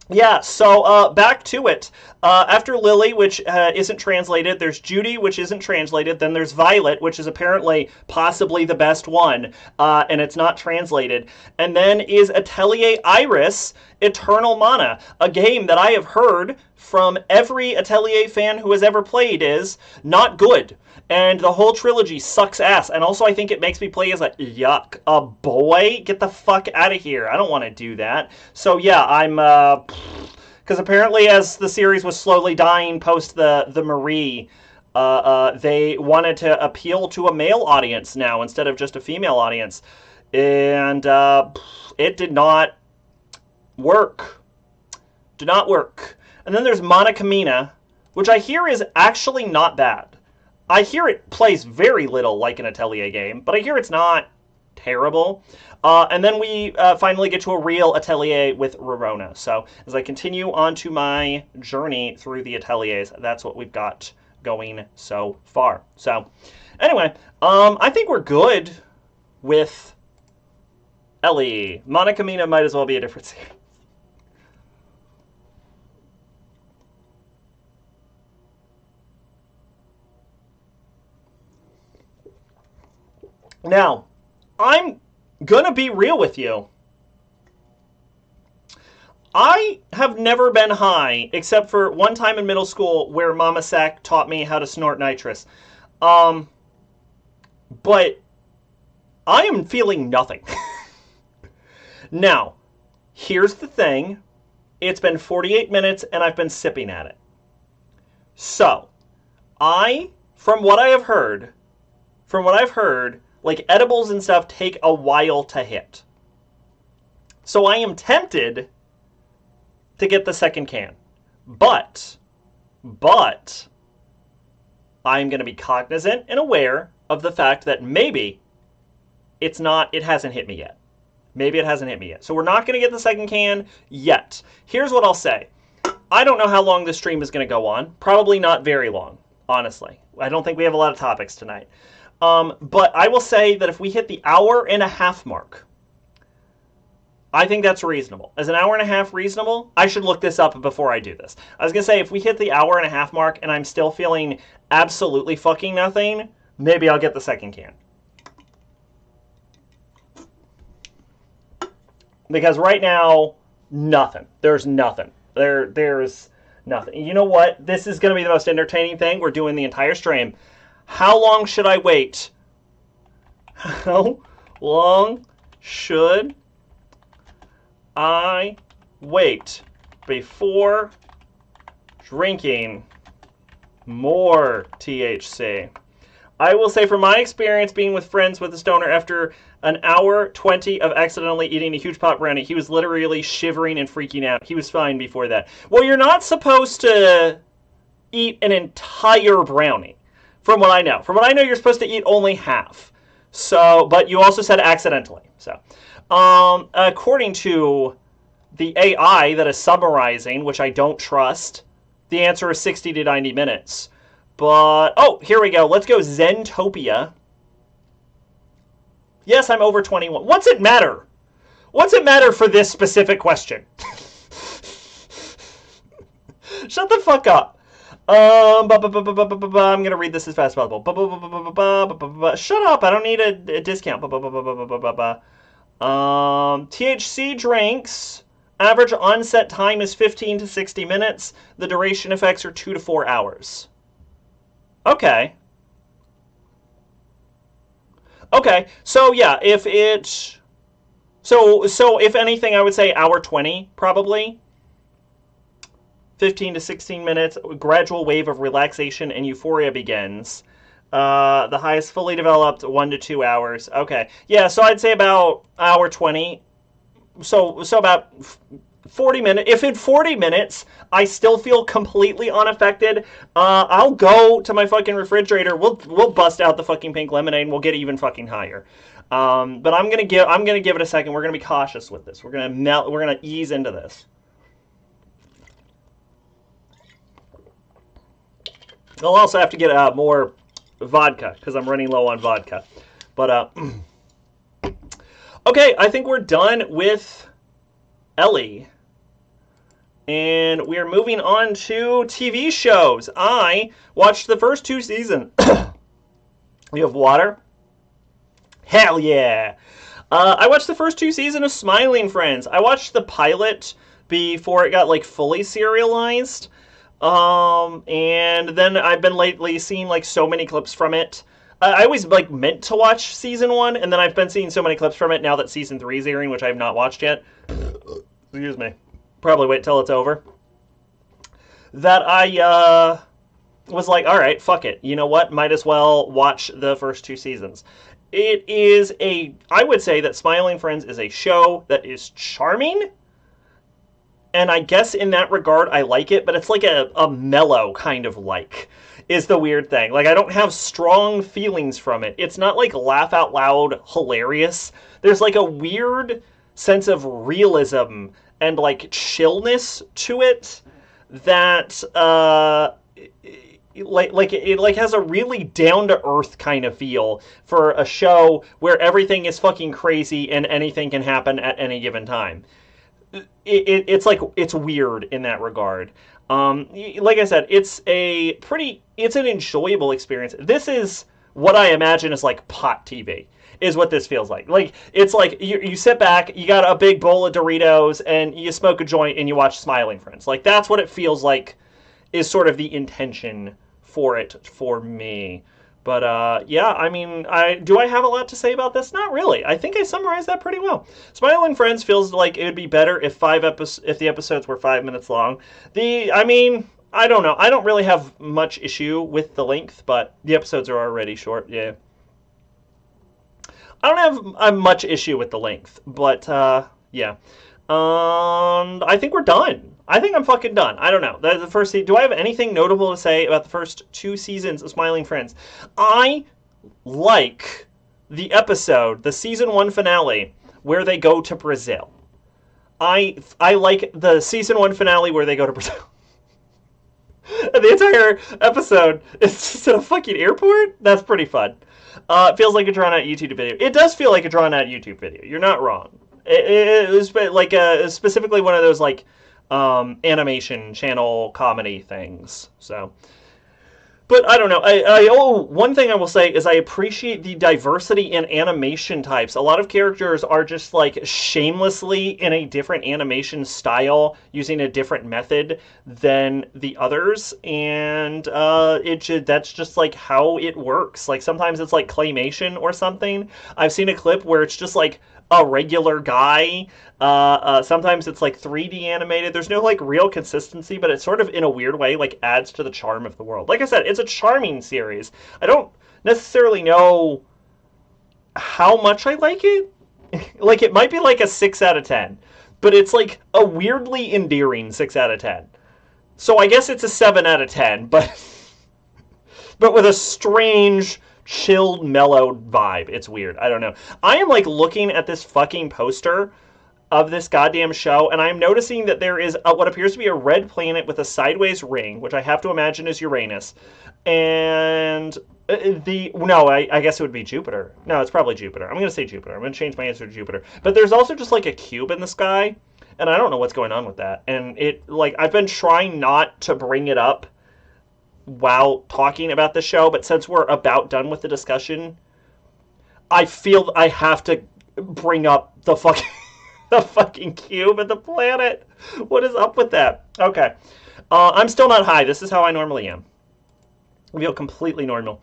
yeah, so back to it. After Lily, which isn't translated, there's Judy, which isn't translated, then there's Violet, which is apparently possibly the best one, and it's not translated. And then is Atelier Iris, Eternal Mana, a game that I have heard from every Atelier fan who has ever played is not good. And the whole trilogy sucks ass. And also I think it makes me play as a boy. Get the fuck out of here. I don't want to do that. So yeah, I'm because apparently as the series was slowly dying post the Marie, they wanted to appeal to a male audience now instead of just a female audience. And it did not work. Did not work. And then there's Monica Mina, which I hear is actually not bad. I hear it plays very little like an Atelier game, but I hear it's not terrible. And then we finally get to a real Atelier with Rorona. So as I continue on to my journey through the Ateliers, that's what we've got going so far. So anyway, I think we're good with Ellie. Monica Mina might as well be a different series. Now, I'm gonna be real with you. I have never been high, except for one time in middle school where Mama Sack taught me how to snort nitrous. But I am feeling nothing. Now, here's the thing. It's been 48 minutes and I've been sipping at it. So, from what I've heard, like edibles and stuff take a while to hit. So I am tempted to get the second can. But I'm going to be cognizant and aware of the fact that maybe it hasn't hit me yet. Maybe it hasn't hit me yet. So we're not going to get the second can yet. Here's what I'll say. I don't know how long this stream is going to go on. Probably not very long, honestly. I don't think we have a lot of topics tonight. But I will say that if we hit the hour-and-a-half mark, I think that's reasonable. Is an hour-and-a-half reasonable? I should look this up before I do this. I was going to say, if we hit the hour-and-a-half mark and I'm still feeling absolutely fucking nothing, maybe I'll get the second can. Because right now, nothing. There's nothing. There's nothing. You know what? This is going to be the most entertaining thing we're doing the entire stream. How long should I wait? How long should I wait before drinking more THC? I will say from my experience being with friends with a stoner, after an hour 20 of accidentally eating a huge pot brownie, he was literally shivering and freaking out. He was fine before that. Well, you're not supposed to eat an entire brownie. From what I know. From what I know, you're supposed to eat only half. So, but you also said accidentally. So, according to the AI that is summarizing, which I don't trust, the answer is 60 to 90 minutes. But, oh, here we go. Let's go Zentopia. Yes, I'm over 21. What's it matter? What's it matter for this specific question? Shut the fuck up. I'm gonna read this as fast as possible. Shut up! I don't need a discount. THC drinks. Average onset time is 15 to 60 minutes. The duration effects are 2 to 4 hours. Okay. Okay. So yeah, so if anything, I would say hour 20 probably. 15 to 16 minutes, a gradual wave of relaxation and euphoria begins. The highest fully developed 1 to 2 hours. Okay. Yeah, so I'd say about hour 20. So about 40 minutes. If in 40 minutes I still feel completely unaffected, I'll go to my fucking refrigerator. We'll bust out the fucking pink lemonade and we'll get even fucking higher. But I'm gonna give it a second. We're gonna be cautious with this. We're gonna ease into this. I'll also have to get more vodka because I'm running low on vodka. But okay, I think we're done with Ellie. And we are moving on to TV shows. I watched the first 2 seasons. You have water? Hell yeah! I watched the first 2 seasons of Smiling Friends. I watched the pilot before it got like fully serialized. And then I've been lately seeing like so many clips from it. I always like meant to watch season 1, and then I've been seeing so many clips from it now that season 3 is airing, which I have not watched yet. Excuse me. Probably wait till it's over. That I was like, all right, fuck it. You know what? Might as well watch the first 2 seasons. I would say that Smiling Friends is a show that is charming. And I guess in that regard, I like it, but it's like a mellow kind of like, is the weird thing. Like, I don't have strong feelings from it. It's not like laugh out loud hilarious. There's like a weird sense of realism and like chillness to it that it has a really down to earth kind of feel for a show where everything is fucking crazy and anything can happen at any given time. It's weird in that regard. Like I said, it's an enjoyable experience. This is what I imagine is like pot TV. Is what this feels like. Like, it's like you sit back, you got a big bowl of Doritos, and you smoke a joint and you watch Smiling Friends. Like, that's what it feels like is sort of the intention for it for me. But, yeah, I mean, do I have a lot to say about this? Not really. I think I summarized that pretty well. Smiling Friends feels like it would be better if the episodes were 5 minutes long. I don't know. I don't really have much issue with the length, but the episodes are already short, yeah. I don't have much issue with the length, but yeah. I think we're done. I think I'm fucking done. I don't know. The first do I have anything notable to say about the first 2 seasons of Smiling Friends? I like the episode, the season 1 finale, where they go to Brazil. I like the season 1 finale where they go to Brazil. The entire episode is just at a fucking airport? That's pretty fun. It feels like a drawn-out YouTube video. It does feel like a drawn-out YouTube video. You're not wrong. It was like specifically one of those like animation channel comedy things. So, but I don't know. One thing I will say is I appreciate the diversity in animation types. A lot of characters are just like shamelessly in a different animation style, using a different method than the others, and that's just like how it works. Like sometimes it's like claymation or something. I've seen a clip where it's just like a regular guy. Sometimes it's like 3D animated. There's no like real consistency, but it sort of in a weird way like adds to the charm of the world. Like I said, it's a charming series. I don't necessarily know how much I like it. Like it might be like a 6 out of 10, but it's like a weirdly endearing 6 out of 10. So I guess it's a 7 out of 10, but with a strange chilled, mellowed vibe. It's weird. I don't know. I am like looking at this fucking poster of this goddamn show, and I'm noticing that there is what appears to be a red planet with a sideways ring, which I have to imagine is Uranus. And I guess it would be Jupiter. No, it's probably Jupiter. I'm going to say Jupiter. I'm going to change my answer to Jupiter. But there's also just like a cube in the sky, and I don't know what's going on with that. And I've been trying not to bring it up while talking about the show, but since we're about done with the discussion, I feel I have to bring up the fucking the fucking cube and the planet. What is up with that? Okay. I'm still not high. This is how I normally am. I feel completely normal.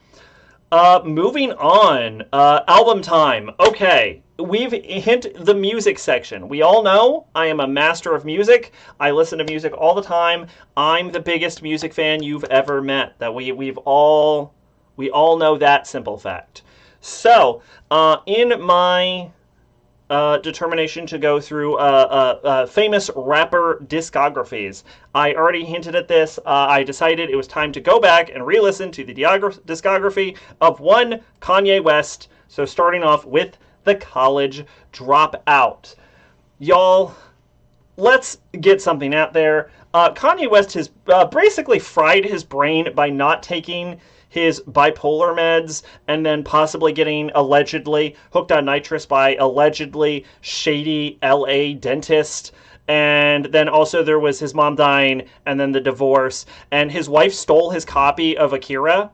Moving on. Album time. Okay. We've hit the music section. We all know I am a master of music. I listen to music all the time. I'm the biggest music fan you've ever met. That we all know that simple fact. So, in my determination to go through famous rapper discographies. I already hinted at this. I decided it was time to go back and re-listen to the discography of one Kanye West. So starting off with The College Dropout. Y'all, let's get something out there. Kanye West has basically fried his brain by not taking his bipolar meds and then possibly getting allegedly hooked on nitrous by allegedly shady LA dentist. And then also there was his mom dying and then the divorce. And his wife stole his copy of Akira,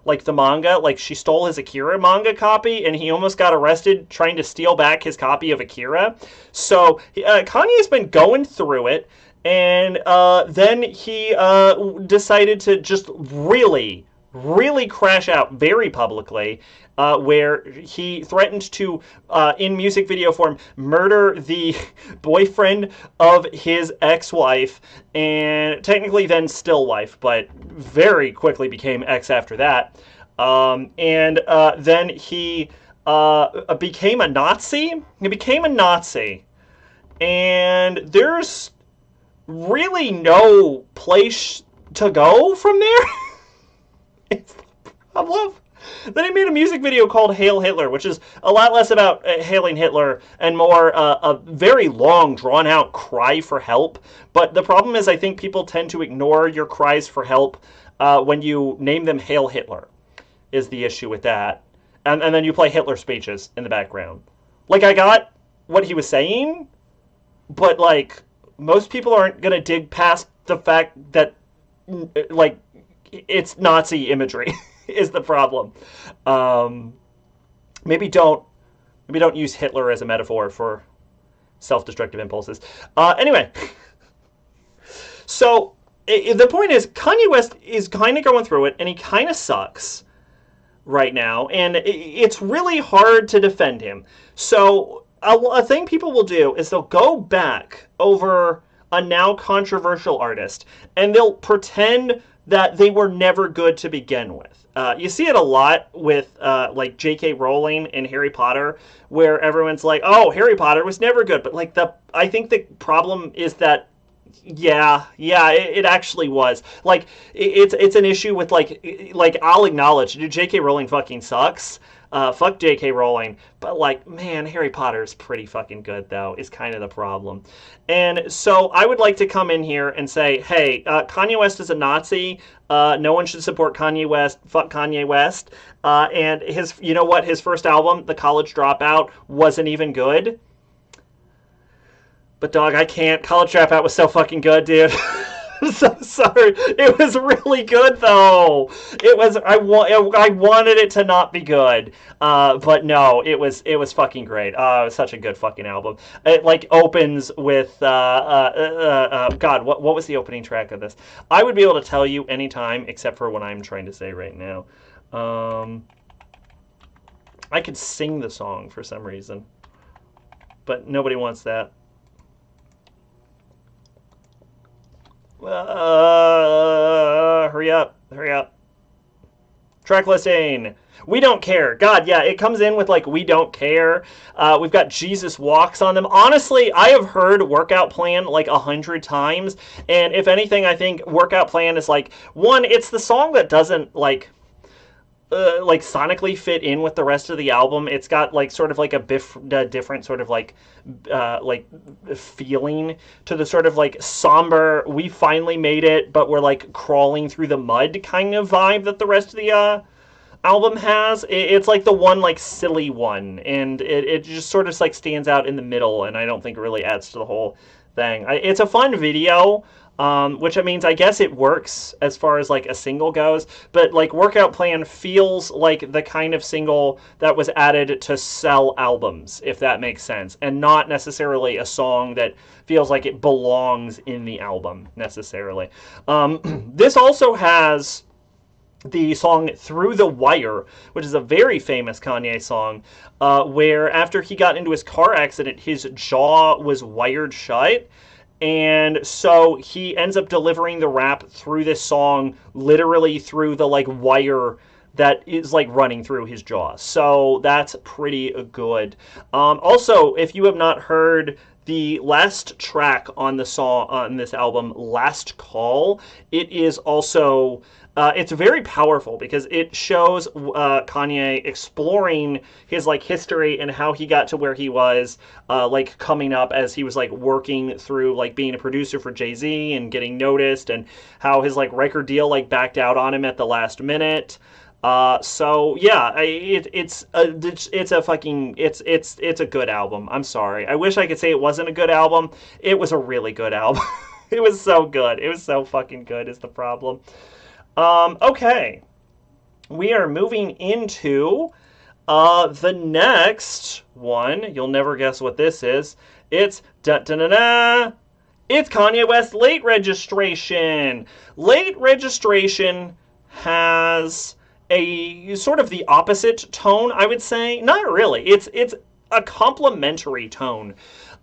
like the manga. Like she stole his Akira manga copy and he almost got arrested trying to steal back his copy of Akira. So Kanye's been going through it. And then he decided to just really crash out very publicly, where he threatened to, in music video form, murder the boyfriend of his ex-wife, and technically then still wife, but very quickly became ex after that. Then he became a Nazi. He became a Nazi. And there's really no place to go from there. It's the problem. Then he made a music video called Hail Hitler, which is a lot less about hailing Hitler and more a very long, drawn-out cry for help. But the problem is I think people tend to ignore your cries for help when you name them Hail Hitler, is the issue with that. And then you play Hitler speeches in the background. Like, I got what he was saying, but, like, most people aren't going to dig past the fact that, like, it's Nazi imagery is the problem. Maybe don't use Hitler as a metaphor for self-destructive impulses. Anyway, so the point is Kanye West is kind of going through it, and he kind of sucks right now, and it's really hard to defend him. So a thing people will do is they'll go back over a now controversial artist, and they'll pretend that they were never good to begin with. You see it a lot with like J.K. Rowling in Harry Potter, where everyone's like, "Oh, Harry Potter was never good," but like I think the problem is that it actually was. Like it's an issue with like I'll acknowledge J.K. Rowling fucking sucks. Fuck J.K. Rowling, but like, man, Harry Potter's pretty fucking good though, is kind of the problem. And so I would like to come in here and say, hey, Kanye West is a Nazi. No one should support Kanye West. Fuck Kanye West. And you know what? His first album, The College Dropout, wasn't even good. But dog, I can't. College Dropout was so fucking good, dude. I'm so sorry. It was really good, though. It was. I wanted it to not be good, but no, it was fucking great. It was such a good fucking album. It like opens with God. What was the opening track of this? I would be able to tell you anytime except for what I'm trying to say right now. I could sing the song for some reason, but nobody wants that. Hurry up. Track listing. We Don't Care. God, yeah, it comes in with like We Don't Care. We've got Jesus Walks on them. Honestly, I have heard Workout Plan like 100 times, and if anything, I think Workout Plan is like, one, it's the song that doesn't like sonically fit in with the rest of the album. It's got like sort of like a different sort of like feeling to the sort of like somber, we finally made it, but we're like crawling through the mud kind of vibe that the rest of the album has. It's like the one like silly one, and it just sort of like stands out in the middle, and I don't think it really adds to the whole thing. It's a fun video, which means I guess it works as far as like a single goes. But like Workout Plan feels like the kind of single that was added to sell albums, if that makes sense, and not necessarily a song that feels like it belongs in the album necessarily. This also has the song Through the Wire, which is a very famous Kanye song, where after he got into his car accident, his jaw was wired shut. And so he ends up delivering the rap through this song, literally through the like wire that is like running through his jaw. So that's pretty good. Also, if you have not heard the last track on the song on this album, Last Call, it is also it's very powerful because it shows Kanye exploring his like history and how he got to where he was, like coming up as he was like working through like being a producer for Jay-Z and getting noticed, and how his like record deal like backed out on him at the last minute. So yeah, it's a good album. I'm sorry. I wish I could say it wasn't a good album. It was a really good album. It was so good. It was so fucking good is the problem. Okay. We are moving into the next one. You'll never guess what this is. It's da-da-da-da. It's Kanye West Late Registration. Late Registration has a sort of the opposite tone, I would say. Not really. It's a complementary tone,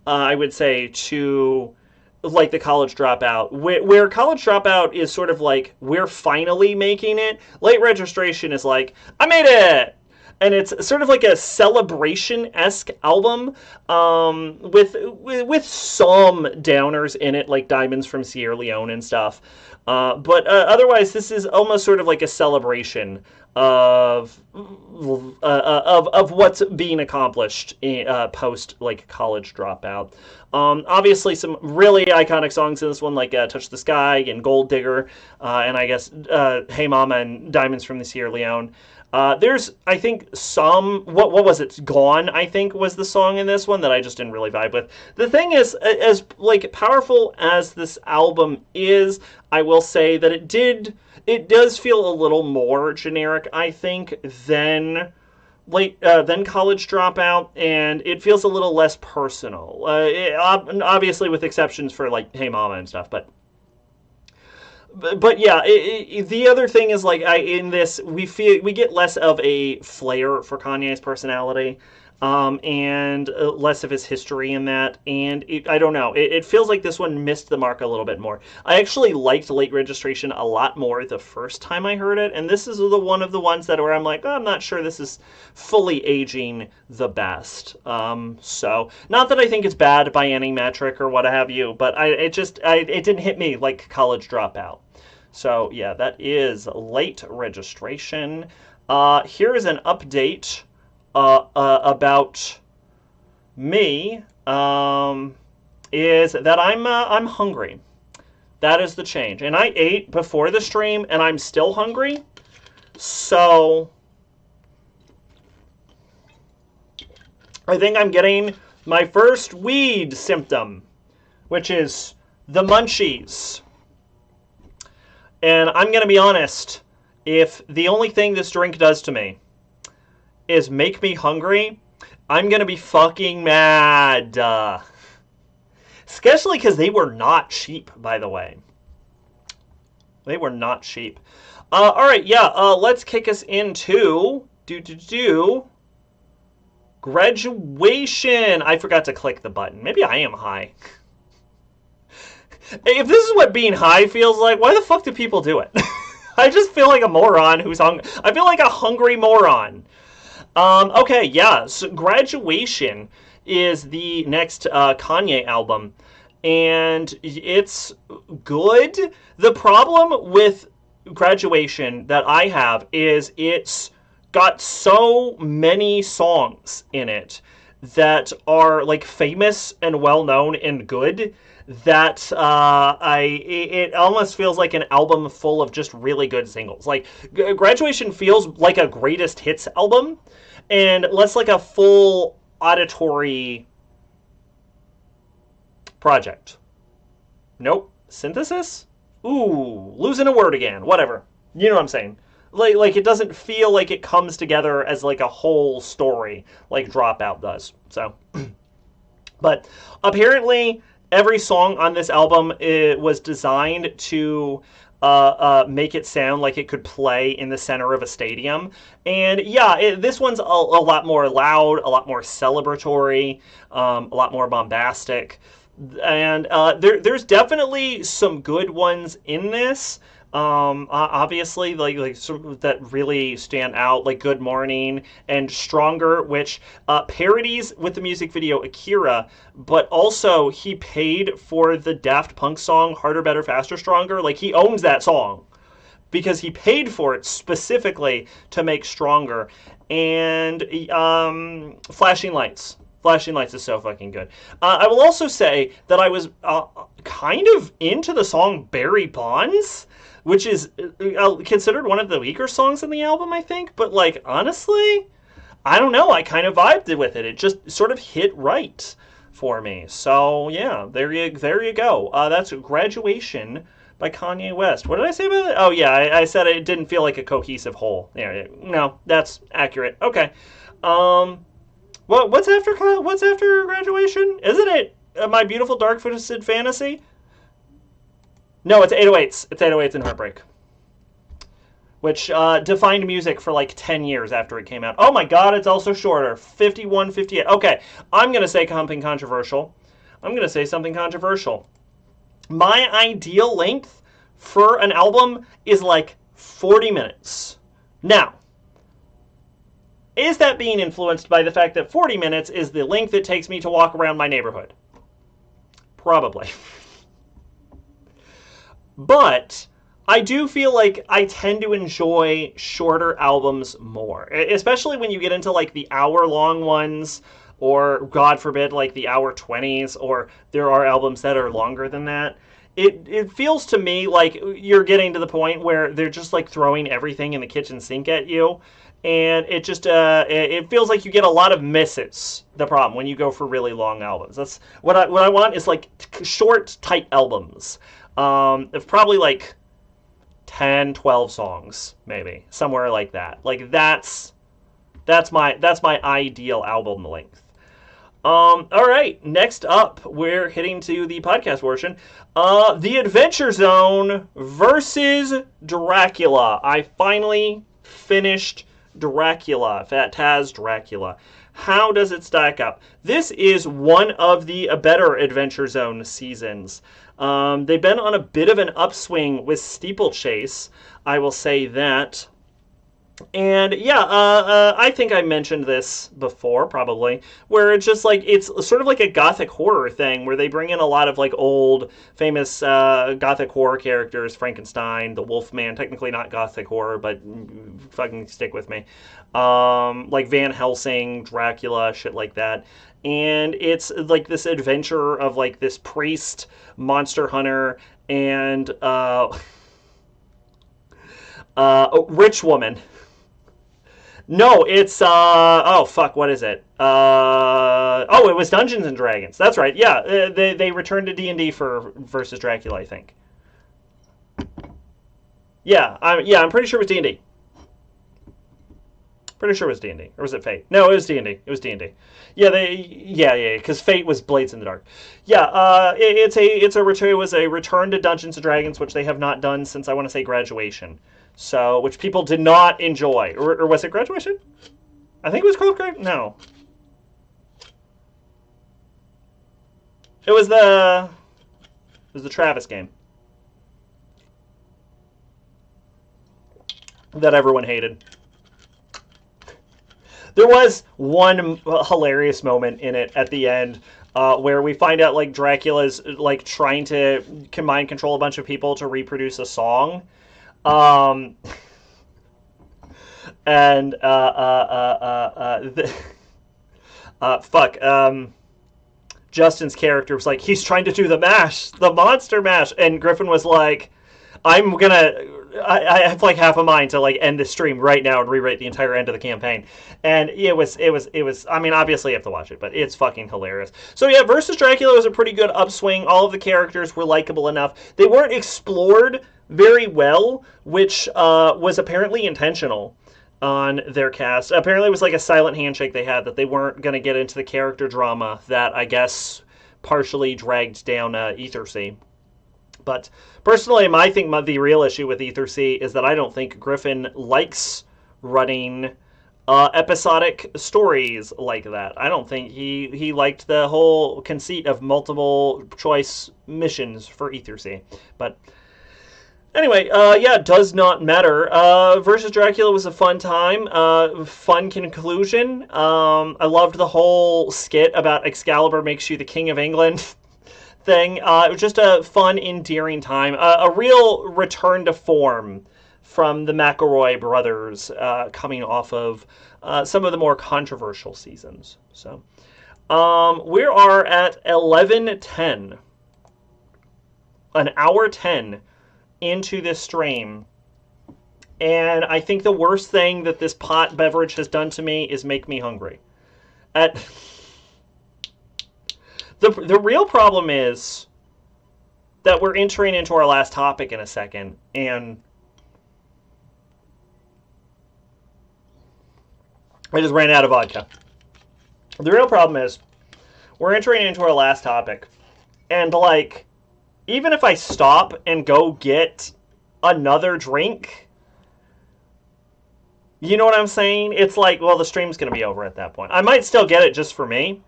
I would say, to like the College Dropout, where College Dropout is sort of like, we're finally making it. Late Registration is like, I made it! And it's sort of like a celebration-esque album, with some downers in it, like Diamonds from Sierra Leone and stuff. But otherwise, this is almost sort of like a celebration of what's being accomplished in, post like College Dropout. Obviously, some really iconic songs in this one, like "Touch the Sky" and "Gold Digger," and I guess "Hey Mama" and "Diamonds from the Sierra Leone." There's, I think, some, what was it? "Gone," I think, was the song in this one that I just didn't really vibe with. The thing is, as, like, powerful as this album is, I will say that it does feel a little more generic, I think, than College Dropout, and it feels a little less personal. Obviously with exceptions for, like, "Hey Mama" and stuff, but yeah, the other thing is like in this we get less of a flair for Kanye's personality, and less of his history in that, and I don't know. It feels like this one missed the mark a little bit more. I actually liked Late Registration a lot more the first time I heard it, and this is one of the ones that where I'm like, oh, I'm not sure this is fully aging the best. So not that I think it's bad by any metric or what have you, but it didn't hit me like College Dropout. So yeah, that is Late Registration. Here is an update about me. Is that I'm hungry. That is the change, and I ate before the stream, and I'm still hungry. So I think I'm getting my first weed symptom, which is the munchies. And I'm going to be honest, if the only thing this drink does to me is make me hungry, I'm going to be fucking mad. Especially because they were not cheap, by the way. They were not cheap. All right, yeah, let's kick us into graduation. I forgot to click the button. Maybe I am high. If this is what being high feels like, why the fuck do people do it? I just feel like a moron who's hungry. I feel like a hungry moron. Okay, yeah, so Graduation is the next Kanye album, and it's good. The problem with Graduation that I have is it's got so many songs in it that are like famous and well known and good, that it almost feels like an album full of just really good singles. Like Graduation feels like a greatest hits album, and less like a full auditory project. Nope. Synthesis? Ooh, losing a word again. Whatever. You know what I'm saying. Like it doesn't feel like it comes together as like a whole story like Dropout does. So, but apparently every song on this album was designed to make it sound like it could play in the center of a stadium. And yeah, this one's a lot more loud, a lot more celebratory, a lot more bombastic. And there's definitely some good ones in this. Obviously, like some that really stand out, like "Good Morning" and "Stronger," which parodies with the music video Akira, but also he paid for the Daft Punk song "Harder, Better, Faster, Stronger." Like he owns that song because he paid for it specifically to make Stronger. And Flashing Lights. Flashing Lights is so fucking good. I will also say that I was kind of into the song Barry Bonds, which is considered one of the weaker songs in the album, I think. But, like, honestly, I don't know. I kind of vibed with it. It just sort of hit right for me. So, yeah, there you go. That's Graduation by Kanye West. What did I say about it? Oh, yeah, I said it didn't feel like a cohesive whole. Yeah, no, that's accurate. Okay. Well, what's after Graduation? Isn't it My Beautiful Dark Twisted Fantasy? No, it's 808s. It's 808s and Heartbreak, which defined music for like 10 years after it came out. Oh my god, it's also shorter. 51, 58. Okay, I'm going to say something controversial. I'm going to say something controversial. My ideal length for an album is like 40 minutes. Now, is that being influenced by the fact that 40 minutes is the length it takes me to walk around my neighborhood? Probably. But I do feel like I tend to enjoy shorter albums more, especially when you get into like the hour-long ones, or God forbid, like the hour 20s, or there are albums that are longer than that. It feels to me like you're getting to the point where they're just like throwing everything in the kitchen sink at you, and it just it feels like you get a lot of misses. The problem when you go for really long albums. That's what I want is like short, tight albums. Of probably like 10, 12 songs, maybe somewhere like that. Like that's my ideal album length. All right, next up, we're heading to the podcast portion. The Adventure Zone versus Dracula. I finally finished Dracula, Fat Taz Dracula. How does it stack up? This is one of the better Adventure Zone seasons. They've been on a bit of an upswing with Steeplechase, I will say that. And yeah, I think I mentioned this before, probably, where it's just like, it's sort of like a gothic horror thing, where they bring in a lot of like old, famous gothic horror characters, Frankenstein, the Wolfman, technically not gothic horror, but fucking stick with me. Like Van Helsing, Dracula, shit like that. And it's like this adventure of like this priest, monster hunter, and a rich woman. No, it's oh fuck, what is it? Oh, it was Dungeons and Dragons. That's right. Yeah, they returned to D&D for versus Dracula, I think. Yeah, I'm pretty sure it was D&D. Pretty sure it was D&D, or was it Fate? No, it was D&D. It was D&D. Yeah, because Fate was Blades in the Dark. Yeah, it was a return to Dungeons and Dragons, which they have not done since I want to say Graduation. So, which people did not enjoy, or was it Graduation? I think it was called No, it was the Travis game that everyone hated. There was one hilarious moment in it at the end where we find out like Dracula's like trying to mind control a bunch of people to reproduce a song. And Fuck. Justin's character was like, he's trying to do the mash, the monster mash, and Griffin was like, I'm gonna. I have like half a mind to like end the stream right now and rewrite the entire end of the campaign, and it was. I mean, obviously you have to watch it, but it's fucking hilarious. So yeah, versus Dracula was a pretty good upswing. All of the characters were likable enough. They weren't explored very well, which was apparently intentional on their cast. Apparently, it was like a silent handshake they had that they weren't going to get into the character drama that I guess partially dragged down Ethersea. But personally, I think the real issue with Ethersea is that I don't think Griffin likes running episodic stories like that. I don't think he liked the whole conceit of multiple choice missions for Ethersea. But anyway, yeah, does not matter. Versus Dracula was a fun time, fun conclusion. I loved the whole skit about Excalibur makes you the King of England thing. It was just a fun, endearing time. A real return to form from the McElroy brothers coming off of some of the more controversial seasons. So we are at 11:10. An hour 10 into this stream, and I think the worst thing that this pot beverage has done to me is make me hungry. The real problem is that we're entering into our last topic in a second, and I just ran out of vodka. The real problem is we're entering into our last topic, and like, even if I stop and go get another drink, you know what I'm saying? It's like, well, the stream's going to be over at that point. I might still get it just for me,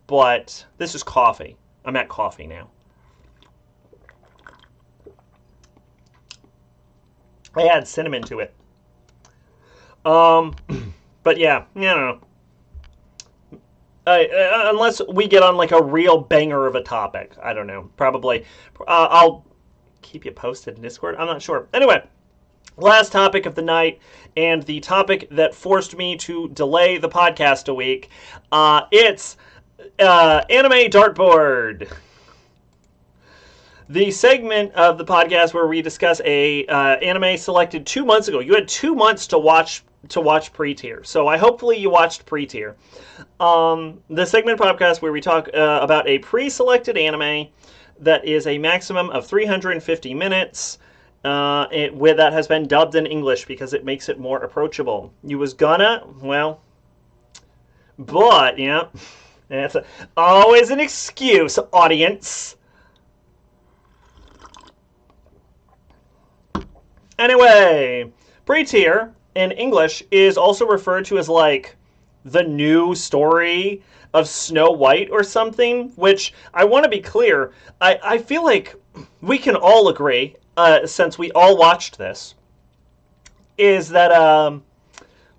but this is coffee. I'm at coffee now. I add cinnamon to it. But yeah, I don't know. Unless we get on like a real banger of a topic. I don't know. Probably. I'll keep you posted in Discord. I'm not sure. Anyway, last topic of the night, and the topic that forced me to delay the podcast a week. It's Anime Dartboard. The segment of the podcast where we discuss a anime selected 2 months ago. You had 2 months to watch pre-tier. So hopefully you watched pre-tier. The segment podcast where we talk about a pre-selected anime that is a maximum of 350 minutes that has been dubbed in English because it makes it more approachable. You was gonna, well, but, yeah, it's always an excuse, audience. Anyway, pre-tier in English is also referred to as like the new story of Snow White or something, which I want to be clear, I feel like we can all agree, since we all watched this, is that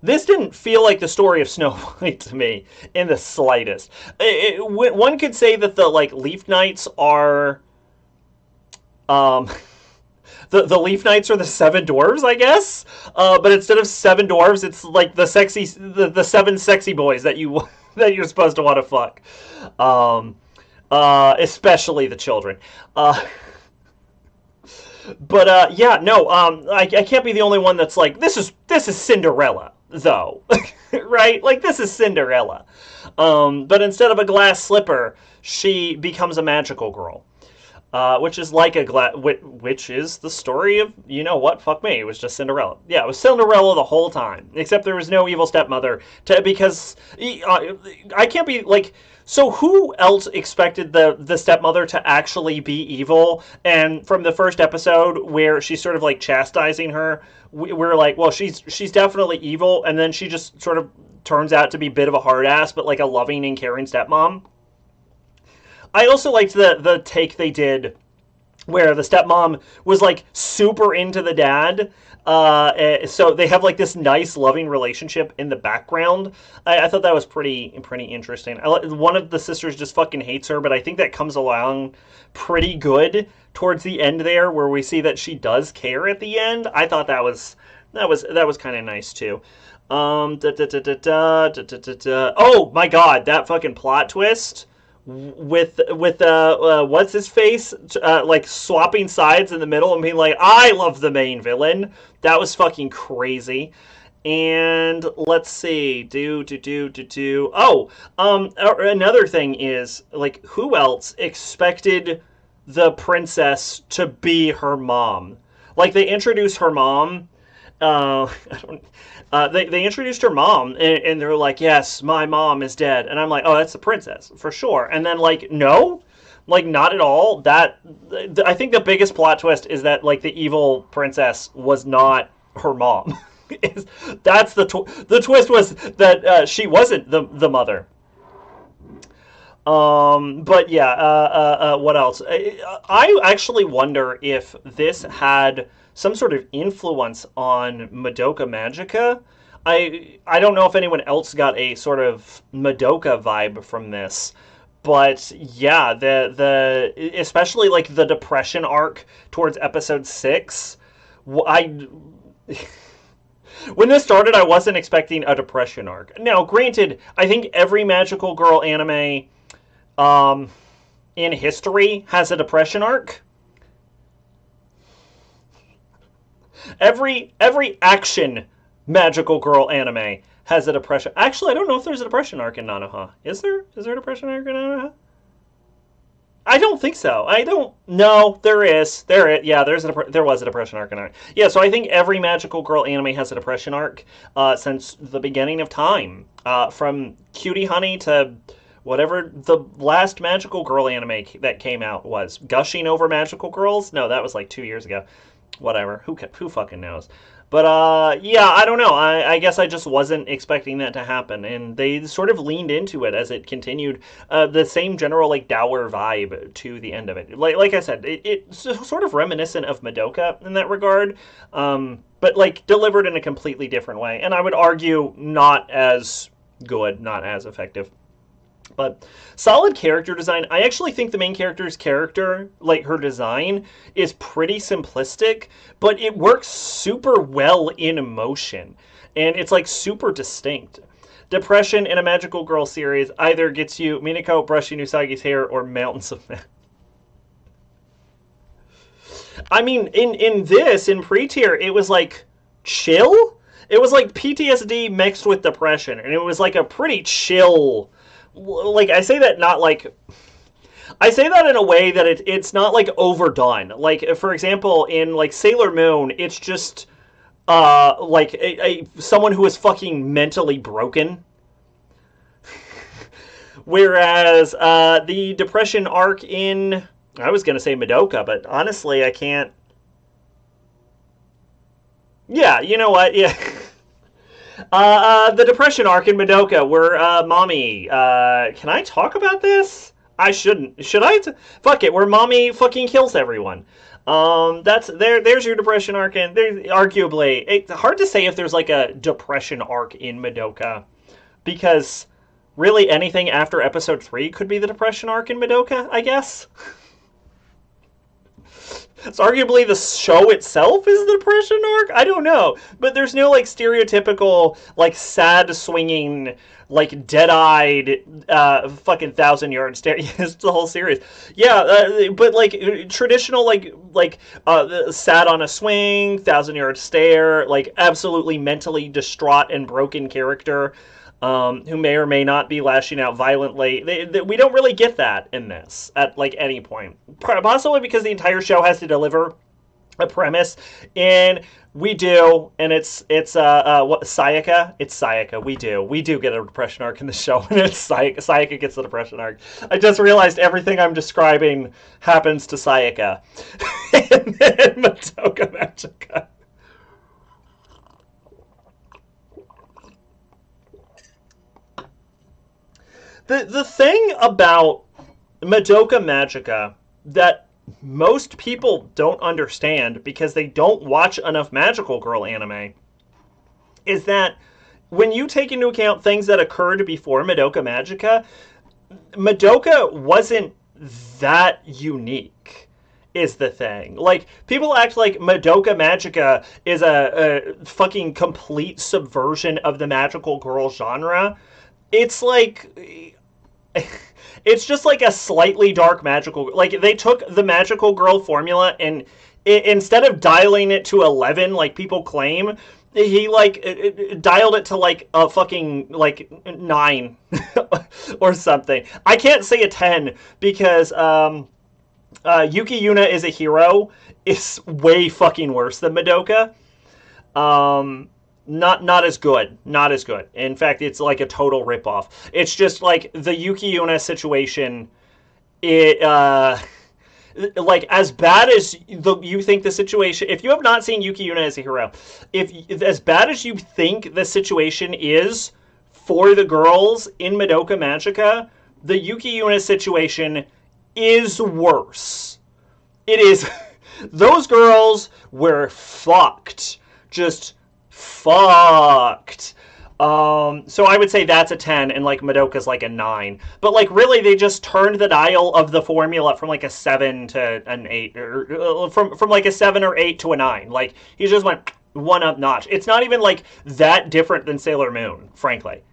this didn't feel like the story of Snow White to me in the slightest. One could say that the like Leaf Knights are The Leaf Knights are the seven dwarves, I guess. But instead of seven dwarves, it's like the seven sexy boys that you're supposed to want to fuck. Especially the children. Yeah, no. I can't be the only one that's like, this is Cinderella, though, right? Like, this is Cinderella. But instead of a glass slipper, she becomes a magical girl. Which is like which is the story of, you know what, fuck me, it was just Cinderella. Yeah, it was Cinderella the whole time, except there was no evil stepmother, because I can't be, like, so who else expected the stepmother to actually be evil? And from the first episode where she's sort of, like, chastising her, we're like, well, she's definitely evil, and then she just sort of turns out to be a bit of a hard ass, but, like, a loving and caring stepmom. I also liked the take they did where the stepmom was, like, super into the dad. So they have, like, this nice, loving relationship in the background. I thought that was pretty interesting. One of the sisters just fucking hates her, but I think that comes along pretty good towards the end there, where we see that she does care at the end. I thought that was kind of nice, too. Oh my god, that fucking plot twist with what's his face like swapping sides in the middle and being like, I love the main villain. That was fucking crazy. And let's see, do. Oh, another thing is like, who else expected the princess to be her mom? Like they introduced her mom. I don't. They introduced her mom, and they're like, "Yes, my mom is dead," and I'm like, "Oh, that's the princess for sure." And then like, no, like not at all. That I think the biggest plot twist is that like the evil princess was not her mom. That's the twist was that she wasn't the mother. But yeah, what else? I actually wonder if this had some sort of influence on Madoka Magica. I don't know if anyone else got a sort of Madoka vibe from this, but yeah, the especially like the depression arc towards episode 6. I when this started, I wasn't expecting a depression arc. Now, granted, I think every magical girl anime um, in history has a depression arc. Every action magical girl anime has a depression. Actually, I don't know if there's a depression arc in Nanoha. Is there? Is there a depression arc in Nanoha? I don't think so. I don't. No, there is. Yeah, there was a depression arc in it. Yeah, so I think every magical girl anime has a depression arc since the beginning of time. From Cutie Honey to whatever the last magical girl anime that came out was. Gushing over magical girls? No, that was like 2 years ago. Whatever. Who fucking knows? But yeah, I don't know. I guess I just wasn't expecting that to happen, and they sort of leaned into it as it continued. The same general like dour vibe to the end of it. Like I said, it's sort of reminiscent of Madoka in that regard, but like delivered in a completely different way. And I would argue not as good, not as effective. But solid character design. I actually think the main character's character, like her design, is pretty simplistic, but it works super well in emotion. And it's like super distinct. Depression in a magical girl series either gets you Minako brushing Usagi's hair or mountains of men. I mean, in pre-tier, it was like chill. It was like PTSD mixed with depression, and it was like a pretty chill. Like I say that not like I say that in a way that it's not like overdone. Like for example, in like Sailor Moon, it's just like a someone who is fucking mentally broken. Whereas the depression arc in I was gonna say Madoka, but honestly, I can't. Yeah, you know what? Yeah. The depression arc in Madoka, where mommy. Can I talk about this? I shouldn't. Should I? Fuck it. Where mommy fucking kills everyone. That's there. There's your depression arc, and there's arguably it's hard to say if there's like a depression arc in Madoka, because really anything after episode 3 could be the depression arc in Madoka, I guess. It's arguably the show itself is the depression arc. I don't know, but there's no like stereotypical like sad swinging like dead-eyed fucking 1,000 yard stare. It's the whole series. Yeah, but like traditional sad on a swing 1,000 yard stare, like absolutely mentally distraught and broken character. Who may or may not be lashing out violently. We don't really get that in this at like any point. Possibly because the entire show has to deliver a premise, and we do, and it's what Sayaka? It's Sayaka. We do get a depression arc in the show, and it's Sayaka gets the depression arc. I just realized everything I'm describing happens to Sayaka in Madoka Magica. The thing about Madoka Magica that most people don't understand because they don't watch enough magical girl anime is that when you take into account things that occurred before Madoka Magica, Madoka wasn't that unique. is the thing. Like, people act like Madoka Magica is a fucking complete subversion of the magical girl genre. It's like, it's just like a slightly dark magical. Like, they took the magical girl formula and instead of dialing it to 11 like people claim, he like dialed it to like a fucking like 9 or something. I can't say a 10 because Yuki Yuna is a hero is way fucking worse than Madoka. Not as good. Not as good. In fact, it's like a total ripoff. It's just like the Yuki Yuna situation. It like as bad as you think the situation. If you have not seen Yuki Yuna as a hero, if as bad as you think the situation is for the girls in Madoka Magica, the Yuki Yuna situation is worse. It is. Those girls were fucked. Just fucked. So I would say that's a 10, and like Madoka's like a 9. But like really, they just turned the dial of the formula from like a 7 to an 8, or from like a 7 or 8 to a 9. Like he just went one up notch. It's not even like that different than Sailor Moon, frankly.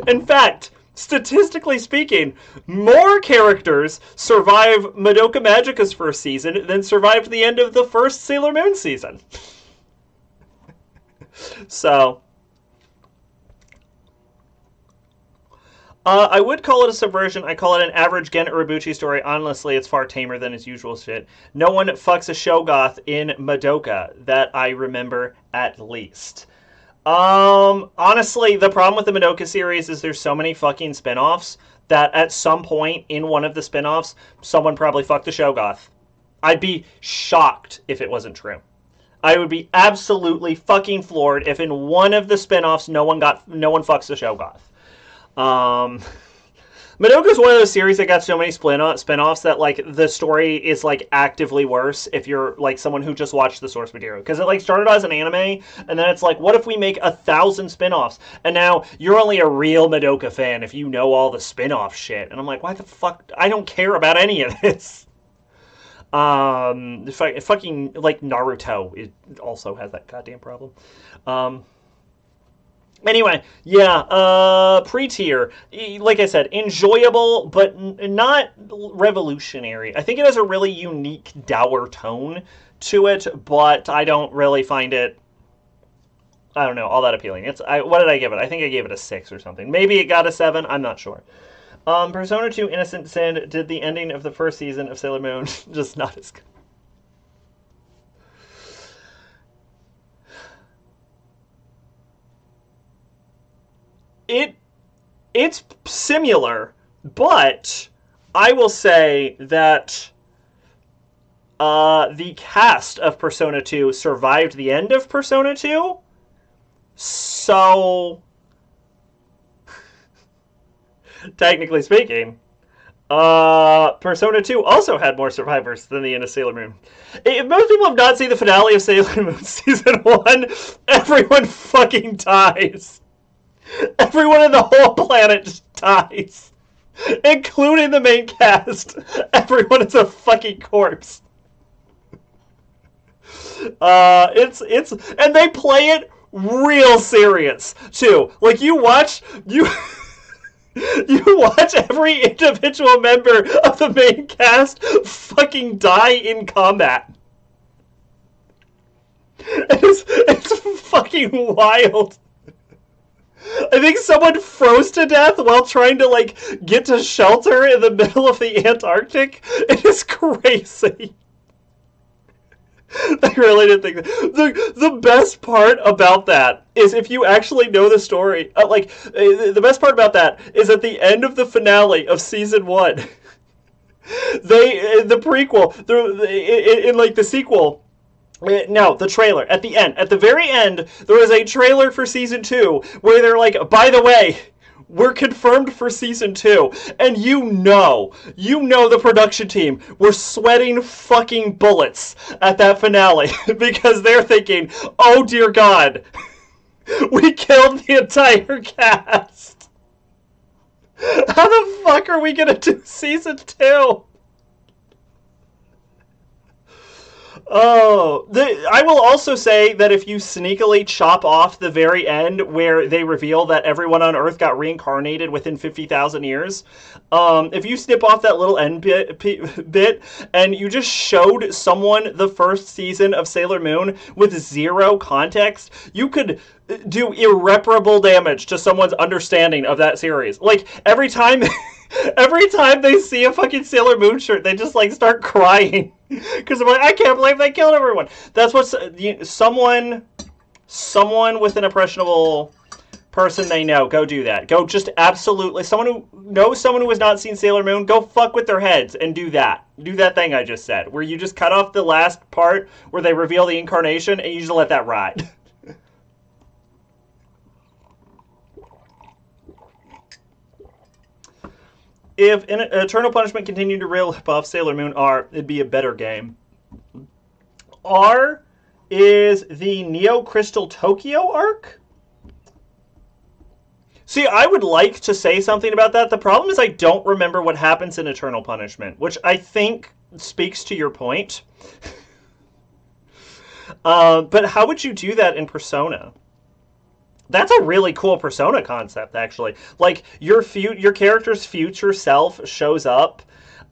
In fact, statistically speaking, more characters survive Madoka Magica's first season than survived the end of the first Sailor Moon season. So, I would call it a subversion. I call it an average Gen Urobuchi story. Honestly, it's far tamer than its usual shit. No one fucks a Shogoth in Madoka, that I remember at least. Honestly, the problem with the Madoka series is there's so many fucking spin-offs that at some point in one of the spin-offs, someone probably fucked the Shogoth. I'd be shocked if it wasn't true. I would be absolutely fucking floored if in one of the spin-offs no one fucks the Shogoth. Madoka's one of those series that got so many spin-offs that like the story is like actively worse if you're like someone who just watched the source material, because it like started as an anime and then it's like, what if we make 1,000 spin-offs, and now you're only a real Madoka fan if you know all the spin-off shit. And I'm like, why the fuck? I don't care about any of this. Fucking like Naruto, it also has that goddamn problem. Anyway, yeah, pre-tier, like I said, enjoyable, but not revolutionary. I think it has a really unique dour tone to it, but I don't really find it, I don't know, all that appealing. What did I give it? I think I gave it a 6 or something. Maybe it got a 7, I'm not sure. Persona 2 Innocent Sin did the ending of the first season of Sailor Moon, just not as good. It's similar, but I will say that the cast of Persona 2 survived the end of Persona 2, so technically speaking, Persona 2 also had more survivors than the end of Sailor Moon. If most people have not seen the finale of Sailor Moon Season 1, everyone fucking dies. Everyone in the whole planet just dies. Including the main cast. Everyone is a fucking corpse. And they play it real serious, too. Like, you watch every individual member of the main cast fucking die in combat. It's fucking wild. I think someone froze to death while trying to, like, get to shelter in the middle of the Antarctic. It is crazy. I really didn't think that. The best part about that is, if you actually know the story, the best part about that is at the end of the finale of Season 1, the prequel, in like the sequel, no, the trailer. At the end. At the very end, there was a trailer for Season 2 where they're like, by the way, we're confirmed for Season 2. And you know the production team were sweating fucking bullets at that finale because they're thinking, oh dear God, we killed the entire cast. How the fuck are we gonna do Season 2? Oh, I will also say that if you sneakily chop off the very end where they reveal that everyone on Earth got reincarnated within 50,000 years, if you snip off that little end bit and you just showed someone the first season of Sailor Moon with zero context, you could do irreparable damage to someone's understanding of that series. Like, every time... Every time they see a fucking Sailor Moon shirt, they just like start crying because I'm like, I can't believe they killed everyone. That's what someone with an impressionable person they know. Go do that. Go just absolutely someone who knows someone who has not seen Sailor Moon. Go fuck with their heads and do that. Do that thing I just said, where you just cut off the last part where they reveal the incarnation and you just let that ride. If Eternal Punishment continued to rip off Sailor Moon R, it'd be a better game. R is the Neo Crystal Tokyo arc? See, I would like to say something about that. The problem is I don't remember what happens in Eternal Punishment, which I think speaks to your point. But how would you do that in Persona? That's a really cool Persona concept, actually. Like, your character's future self shows up,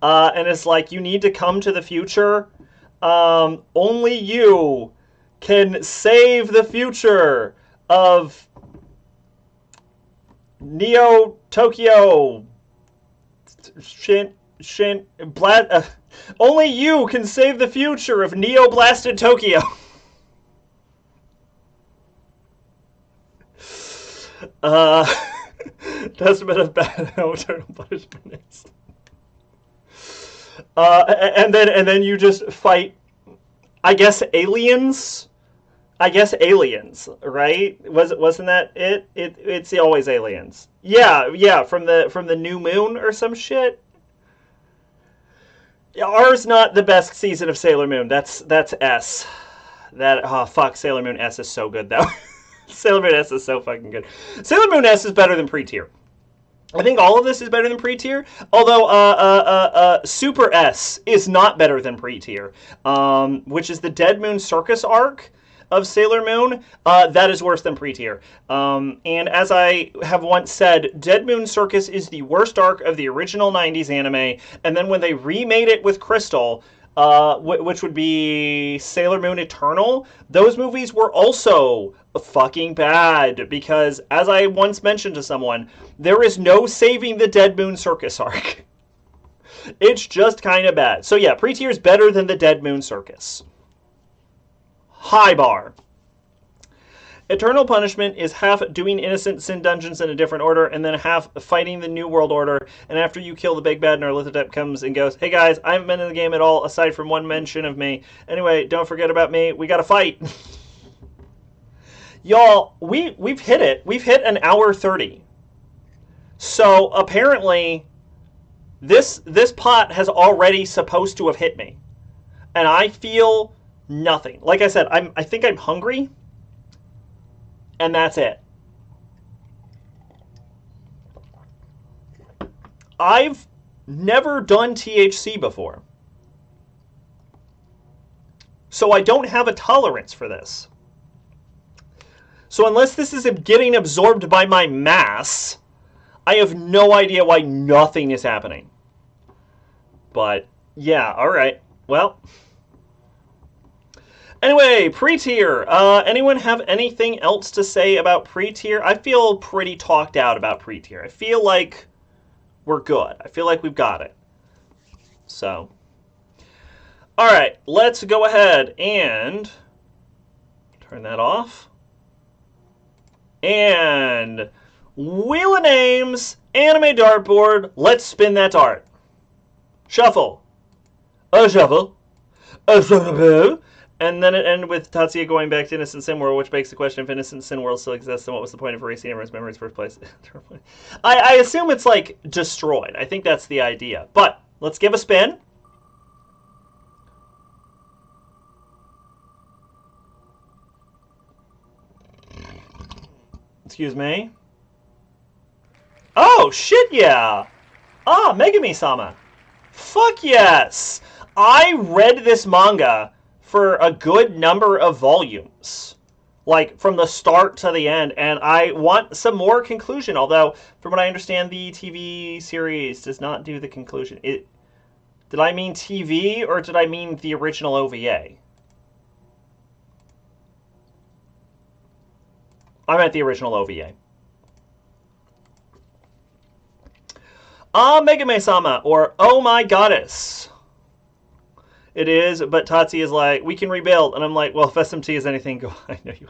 and it's like, you need to come to the future. Only you can save the future of Neo Tokyo. Only you can save the future of Neo Blasted Tokyo. That's a bit of bad how Eternal Punishment is. And then you just fight, I guess, aliens. Right? Wasn't that it? It's always aliens. Yeah, from the new moon or some shit. R's not the best season of Sailor Moon. That's S. Fuck, Sailor Moon S is so good though. Sailor Moon S is so fucking good. Sailor Moon S is better than pre-tier. I think all of this is better than pre-tier, although Super S is not better than pre-tier, which is the Dead Moon Circus arc of Sailor Moon. That is worse than pre-tier. And as I have once said, Dead Moon Circus is the worst arc of the original 90s anime, and then when they remade it with Crystal, which would be Sailor Moon Eternal, those movies were also fucking bad, because, as I once mentioned to someone, there is no saving the Dead Moon Circus arc. It's just kind of bad. So yeah, pre-tier is better than the Dead Moon Circus. High bar. Eternal Punishment is half doing innocent sin dungeons in a different order, and then half fighting the New World Order, and after you kill the big bad, Narlithotep comes and goes, hey guys, I haven't been in the game at all, aside from one mention of me. Anyway, don't forget about me, we gotta fight. Y'all, we've hit it. We've hit an hour 30. So, apparently, this pot has already supposed to have hit me. And I feel nothing. Like I said, I think I'm hungry. And that's it. I've never done THC before. So I don't have a tolerance for this. So unless this is getting absorbed by my mass, I have no idea why nothing is happening. But, yeah, alright. Well... Anyway, pre-tier. Anyone have anything else to say about pre-tier? I feel pretty talked out about pre-tier. I feel like we're good. I feel like we've got it. So. Alright, let's go ahead and turn that off. And Wheel of Names, Anime Dartboard. Let's spin that dart. Shuffle. A shuffle. A shuffle. And then it ended with Tatsuya going back to Innocent Sin World, which begs the question if Innocent Sin World still exists, then what was the point of erasing everyone's memories in the first place? I assume it's, like, destroyed. I think that's the idea. But, let's give a spin. Excuse me. Oh, shit, yeah! Megami-sama. Fuck yes! I read this manga for a good number of volumes, like from the start to the end, and I want some more conclusion, although from what I understand the TV series does not do the conclusion. Did I mean TV or did I mean the original OVA? I meant the original OVA. Ah, Megame-sama, or Oh My Goddess. It is, but Tatsuya is like, we can rebuild. And I'm like, well, if SMT is anything, go. I know you.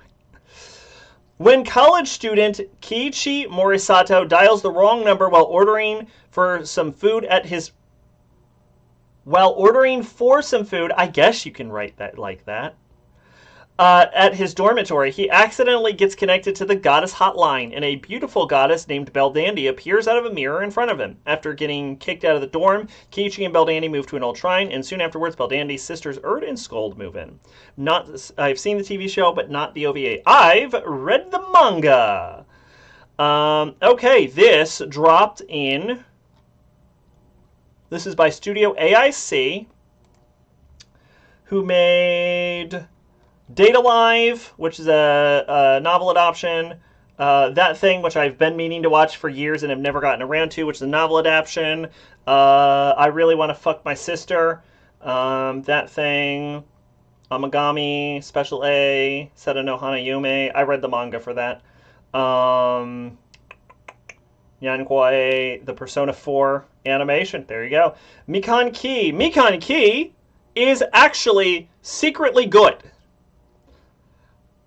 When college student Kiichi Morisato dials the wrong number while ordering for some food at his... While ordering for some food, I guess you can write that like that. At his dormitory, he accidentally gets connected to the goddess hotline, and a beautiful goddess named Belldandy appears out of a mirror in front of him. After getting kicked out of the dorm, Kiichi and Belldandy move to an old shrine, and soon afterwards, Belldandy's sisters Erd and Scold move in. I've seen the TV show, but not the OVA. I've read the manga. Okay, this dropped in. This is by Studio AIC, who made Date Alive, which is a novel adaptation. That Thing, which I've been meaning to watch for years and have never gotten around to, which is a novel adaptation. I Really Want to Fuck My Sister. That Thing. Amagami, Special A, Seta no Hana Yume. I read the manga for that. Yankwae, the Persona 4 animation. There you go. Mikan Ki. Mikan Ki is actually secretly good.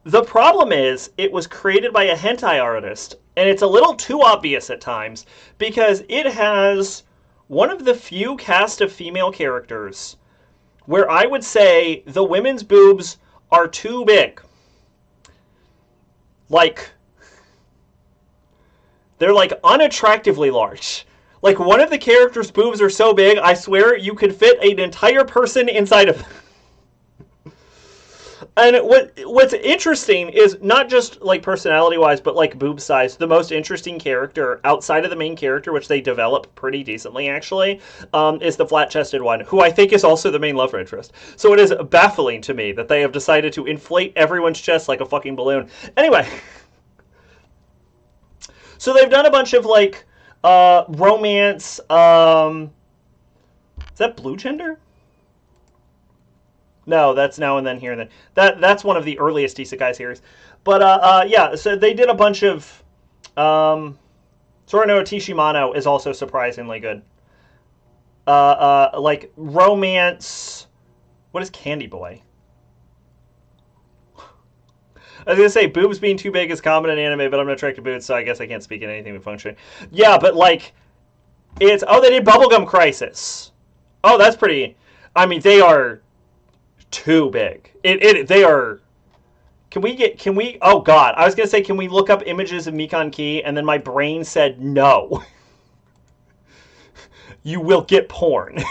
The problem is, it was created by a hentai artist, and it's a little too obvious at times, because it has one of the few cast of female characters where I would say the women's boobs are too big. Like, they're like unattractively large. Like, one of the characters' boobs are so big, I swear you could fit an entire person inside of them. And what's interesting is not just like personality-wise, but like boob size. The most interesting character outside of the main character, which they develop pretty decently actually, is the flat-chested one, who I think is also the main love interest. So it is baffling to me that they have decided to inflate everyone's chest like a fucking balloon. Anyway, so they've done a bunch of like romance. Is that Blue Gender? No, that's Now and Then, Here and Then. That's one of the earliest isekai series. But yeah, so they did a bunch of Sora no Tishimano is also surprisingly good. Like romance. What is Candy Boy? I was gonna say boobs being too big is common in anime, but I'm not attracted to boobs, so I guess I can't speak in anything with function. Yeah, but like it's they did Bubblegum Crisis. Oh, that's pretty. I mean, they are too big. They are. Can we? Oh God, I was gonna say, can we look up images of Mikan Ki? And then my brain said no. You will get porn.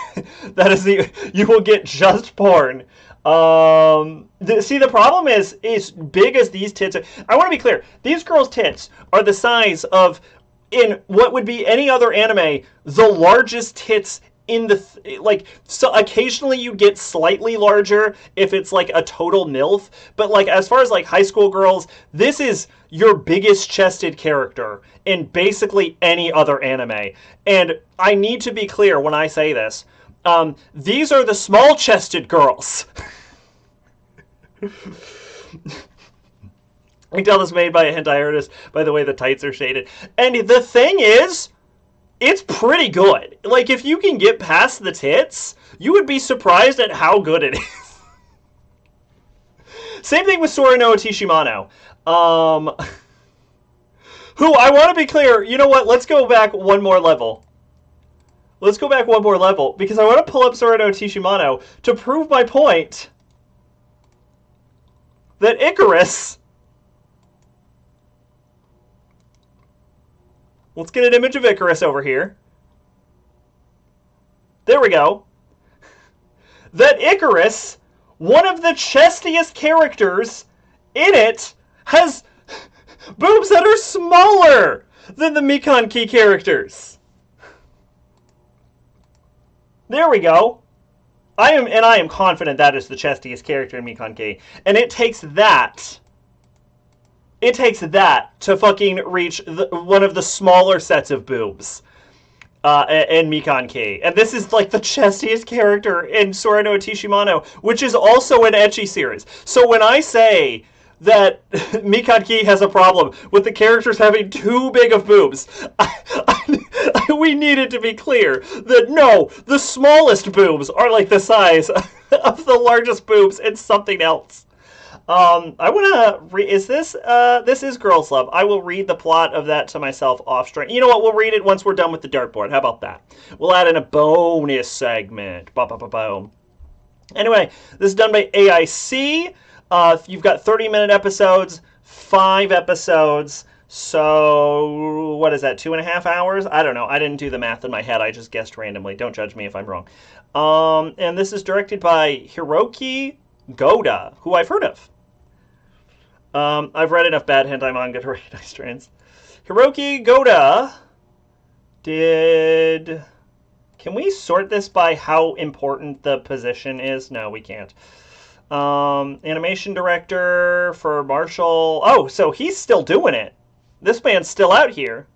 That is you will get just porn. See, the problem is, as big as these tits are, I want to be clear. These girls' tits are the size of, in what would be any other anime, the largest tits in the, like, so occasionally you get slightly larger if it's like a total MILF, but like as far as like high school girls, this is your biggest chested character in basically any other anime. And I need to be clear when I say this. These are the small chested girls. I can tell this made by a hentai artist by the way the tights are shaded. And the thing is, it's pretty good. Like, if you can get past the tits, you would be surprised at how good it is. Same thing with Sora no Tishimano. Who, I want to be clear, you know what? Let's go back one more level. Let's go back one more level, because I want to pull up Sora no Tishimano to prove my point that Icarus... Let's get an image of Icarus over here. There we go. That Icarus, one of the chestiest characters in it, has boobs that are smaller than the Mikan Ki characters. There we go. I am confident that is the chestiest character in Mikan-Ki. And it takes that to fucking reach one of the smaller sets of boobs in Mikan-Ki. And this is like the chestiest character in Sora no Tishimano, which is also an ecchi series. So when I say that Mikan-Ki has a problem with the characters having too big of boobs, we needed to be clear that no, the smallest boobs are like the size of the largest boobs in something else. I want to is this this is Girls Love. I will read the plot of that to myself off stream. You know what? We'll read it once we're done with the dartboard. How about that? We'll add in a bonus segment. Boom. Anyway, this is done by AIC. You've got 30-minute episodes, 5 episodes. So what is that? 2.5 hours? I don't know. I didn't do the math in my head. I just guessed randomly. Don't judge me if I'm wrong. And this is directed by Hiroki Goda, who I've heard of. I've read enough bad hentai manga to recognize trans. Hiroki Goda did... Can we sort this by how important the position is? No, we can't. Animation director for Marshall. Oh, so he's still doing it. This man's still out here.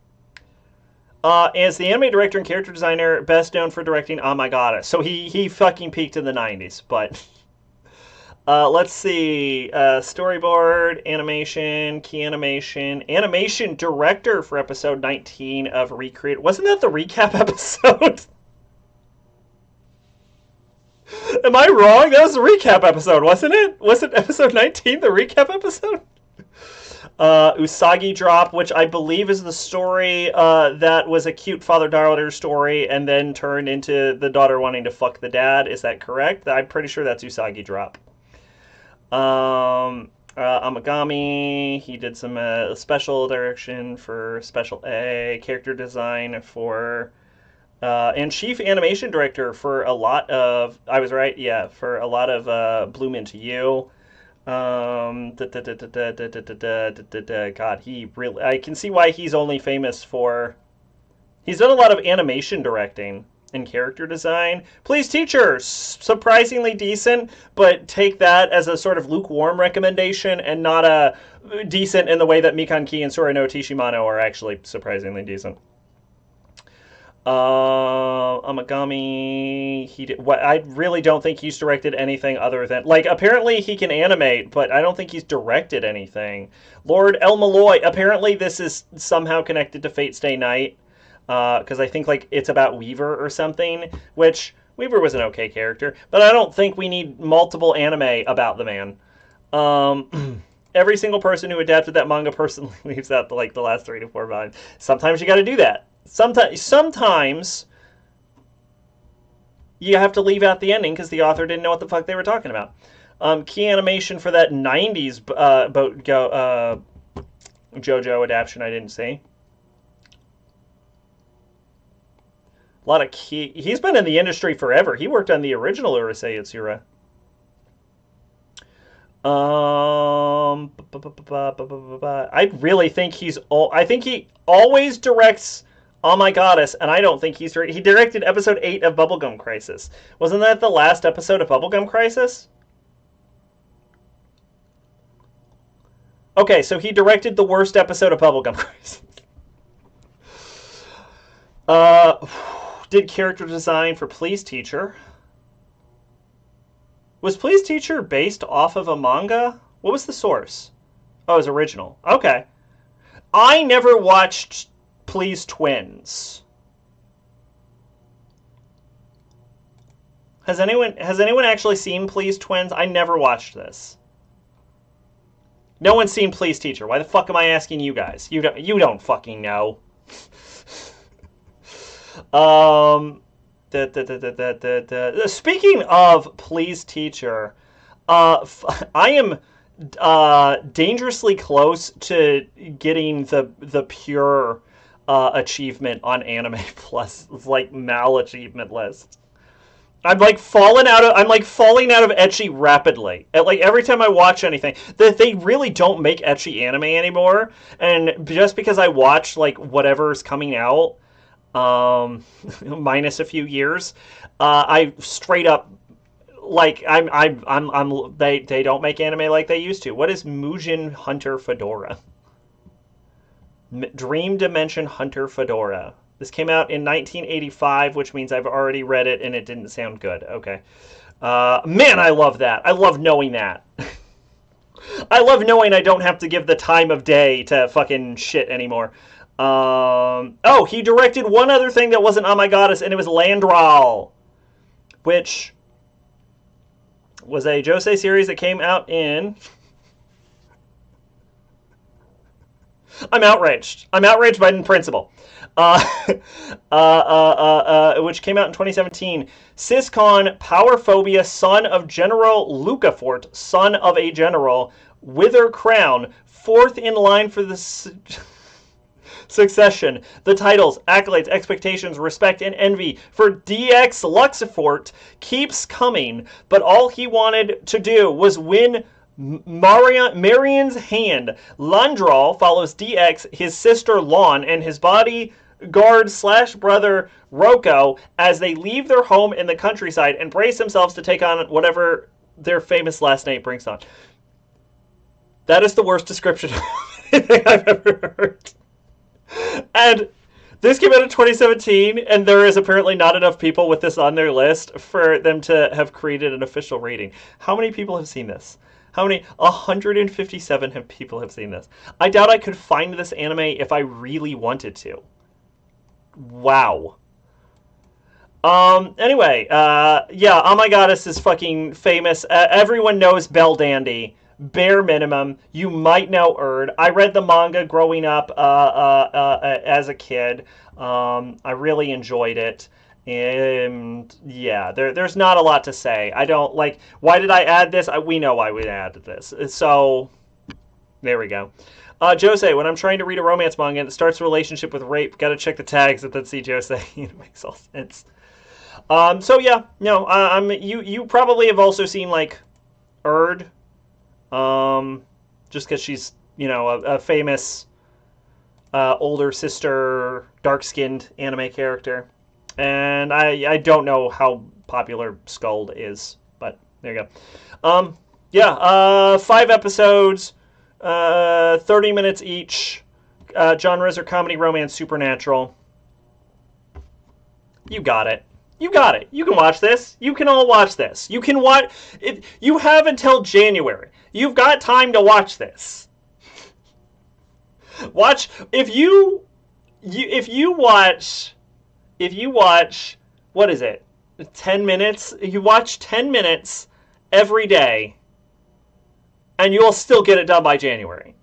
As the anime director and character designer, best known for directing Oh My Goddess. So he fucking peaked in the 90s, but... let's see. Storyboard, animation, key animation, animation director for episode 19 of Recreate. Wasn't that the recap episode? Am I wrong? That was the recap episode, wasn't it? Wasn't episode 19 the recap episode? Usagi Drop, which I believe is the story that was a cute father-daughter story and then turned into the daughter wanting to fuck the dad. Is that correct? I'm pretty sure that's Usagi Drop. Amagami, he did some special direction for Special A, character design for, and chief animation director for a lot of, I was right, yeah, for a lot of Bloom Into You. God, he really, I can see why he's only famous for, he's done a lot of animation directing and character design. Please Teacher, surprisingly decent, but take that as a sort of lukewarm recommendation and not a decent in the way that Mikan-Ki and Sora no Tishimano are actually surprisingly decent. Amagami, he did, what, I really don't think he's directed anything other than, like, apparently he can animate, but I don't think he's directed anything. Lord El Malloy, apparently this is somehow connected to Fate Stay Night. Because I think, like, it's about Weaver or something, which Weaver was an okay character, but I don't think we need multiple anime about the man. Every single person who adapted that manga personally leaves out, like, the last 3 to 4 volumes. Sometimes you gotta do that. Sometimes you have to leave out the ending because the author didn't know what the fuck they were talking about. Key animation for that 90s JoJo adaptation I didn't see. A lot of key... He's been in the industry forever. He worked on the original Urusei Yatsura. I really think he's... I think he always directs Oh My Goddess, and I don't think he's... He directed episode 8 of Bubblegum Crisis. Wasn't that the last episode of Bubblegum Crisis? Okay, so he directed the worst episode of Bubblegum Crisis. Did character design for Please Teacher. Was Please Teacher based off of a manga? What was the source? Oh, it was original. Okay. I never watched Please Twins. Has anyone actually seen Please Twins? I never watched this. No one's seen Please Teacher. Why the fuck am I asking you guys? You don't fucking know. Speaking of Please Teacher, I am dangerously close to getting the pure achievement on Anime Plus, like mal achievement list. I'm like falling out of ecchi rapidly. Like every time I watch anything, they really don't make ecchi anime anymore, and just because I watch like whatever's coming out, minus a few years, I straight up like they don't make anime like they used to. What is Mugen Hunter Fedora? Dream Dimension Hunter Fedora. This came out in 1985, which means I've already read it and it didn't sound good. Okay. Man, I love that. I love knowing that. I love knowing I don't have to give the time of day to fucking shit anymore. Oh, he directed one other thing that wasn't Oh My Goddess, and it was Landral, which was a Josei series that came out in... I'm outraged. I'm outraged by the principle. Which came out in 2017. Siscon, Powerphobia, son of General Lucafort, son of a general, Wither Crown, fourth in line for the succession. The titles, accolades, expectations, respect, and envy for DX Luxifort keeps coming, but all he wanted to do was win Marion's hand. Landral follows DX, his sister Lon, and his bodyguard / brother Rocco as they leave their home in the countryside and brace themselves to take on whatever their famous last name brings on. That is the worst description of anything I've ever heard. And this came out in 2017, and there is apparently not enough people with this on their list for them to have created an official rating. How many people have seen this? How many? 157 people have seen this. I doubt I could find this anime if I really wanted to. Wow. Anyway, yeah, Oh My Goddess is fucking famous. Everyone knows Belle Dandy. Bare minimum. You might know Erd. I read the manga growing up as a kid. I really enjoyed it. And yeah, there's not a lot to say. I don't like. Why did I add this? We know why we added this. So there we go. Jose, when I'm trying to read a romance manga and it starts a relationship with rape, gotta check the tags and then see Jose. It makes all sense. So yeah, no. You probably have also seen like Erd. Just because she's a famous older sister, dark-skinned anime character. And I don't know how popular Skuld is, but there you go. Yeah, 5 episodes, 30 minutes each. Genres are comedy, romance, supernatural. You got it. You got it. You can watch this. You can all watch this. You can watch it. You have until January. You've got time to watch this. Watch if you watch what is it? 10 minutes? You watch 10 minutes every day and you'll still get it done by January.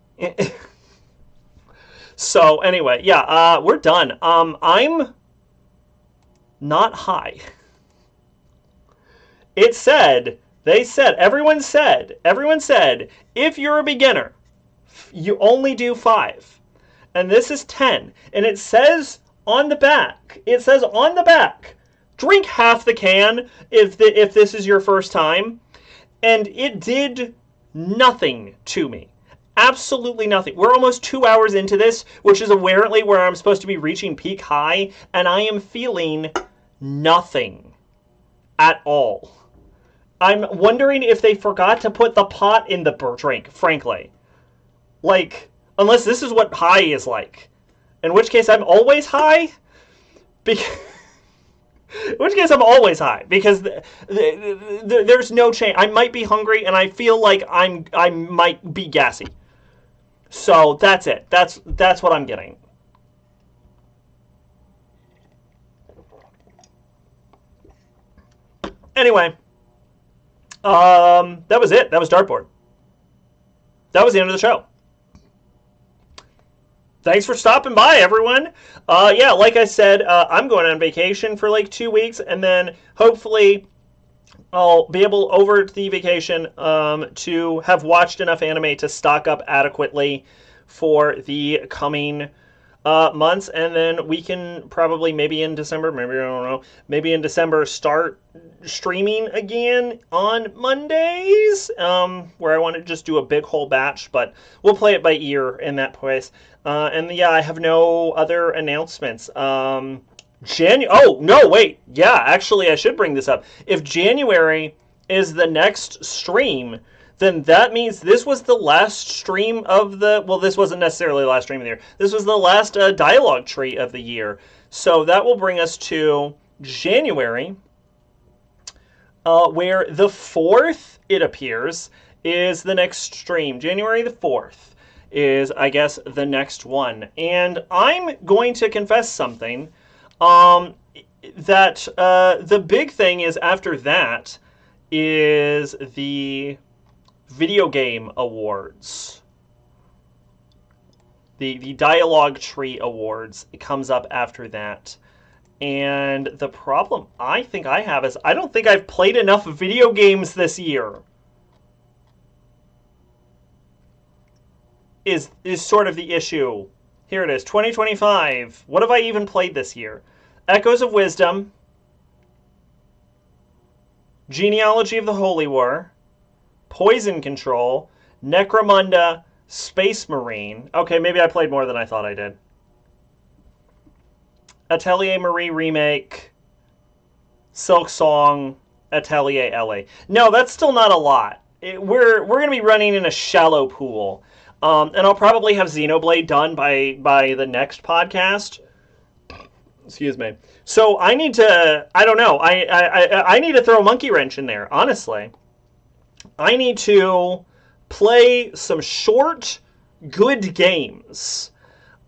So anyway, yeah, we're done. I'm not high. Everyone said, if you're a beginner, you only do 5. And this is 10. And it says on the back, drink half the can if this is your first time. And it did nothing to me. Absolutely nothing. We're almost 2 hours into this, which is apparently where I'm supposed to be reaching peak high, and I am feeling nothing at all. I'm wondering if they forgot to put the pot in the drink, frankly. Like, unless this is what high is like. In which case I'm always high? In which case I'm always high. Because there's no change. I might be hungry and I feel like I might be gassy. So that's it. That's what I'm getting. Anyway. That was it. That was Dartboard. That was the end of the show. Thanks for stopping by, everyone. Yeah, like I said, I'm going on vacation for like 2 weeks, and then hopefully I'll be able, over the vacation, to have watched enough anime to stock up adequately for the coming months, and then we can probably maybe in December, maybe in December start streaming again on Mondays, where I want to just do a big whole batch, but we'll play it by ear in that place. And yeah, I have no other announcements. Oh, no, wait. Yeah, actually, I should bring this up. If January is the next stream, then that means this was the last stream of the... Well, this wasn't necessarily the last stream of the year. This was the last dialogue tree of the year. So that will bring us to January, where the 4th, it appears, is the next stream. January the 4th is, I guess, the next one. And I'm going to confess something, that the big thing is after that is the Video Game Awards. The Dialogue Tree Awards. It comes up after that. And the problem I think I have is I don't think I've played enough video games this year. Is sort of the issue. Here it is, 2025. What have I even played this year? Echoes of Wisdom, Genealogy of the Holy War, Poison Control, Necromunda, Space Marine. Okay, maybe I played more than I thought I did. Atelier Marie Remake, Silk Song, Atelier LA. No, that's still not a lot. We're going to be running in a shallow pool. And I'll probably have Xenoblade done by the next podcast. Excuse me. So I need to, I don't know, I need to throw a monkey wrench in there, honestly. I need to play some short, good games.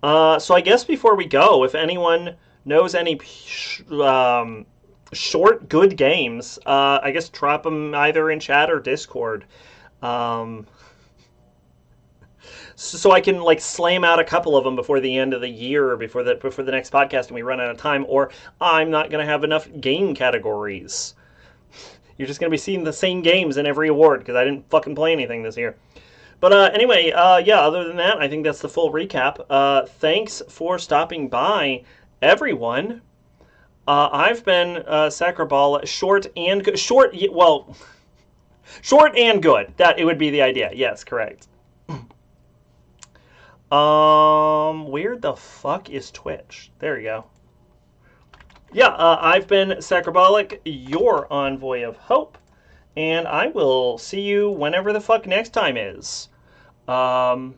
So I guess before we go, if anyone knows any short, good games, I guess drop them either in chat or Discord. So I can like slam out a couple of them before the end of the year, or before the next podcast, and we run out of time, or I'm not going to have enough game categories. You're just going to be seeing the same games in every award because I didn't fucking play anything this year. But anyway, yeah, other than that, I think that's the full recap. Thanks for stopping by, everyone. I've been Sacrabalic, short and good. Short and good. That it would be the idea. Yes, correct. Where the fuck is Twitch? There you go. Yeah, I've been Sacrabalic, your envoy of hope, and I will see you whenever the fuck next time is. Bye-bye.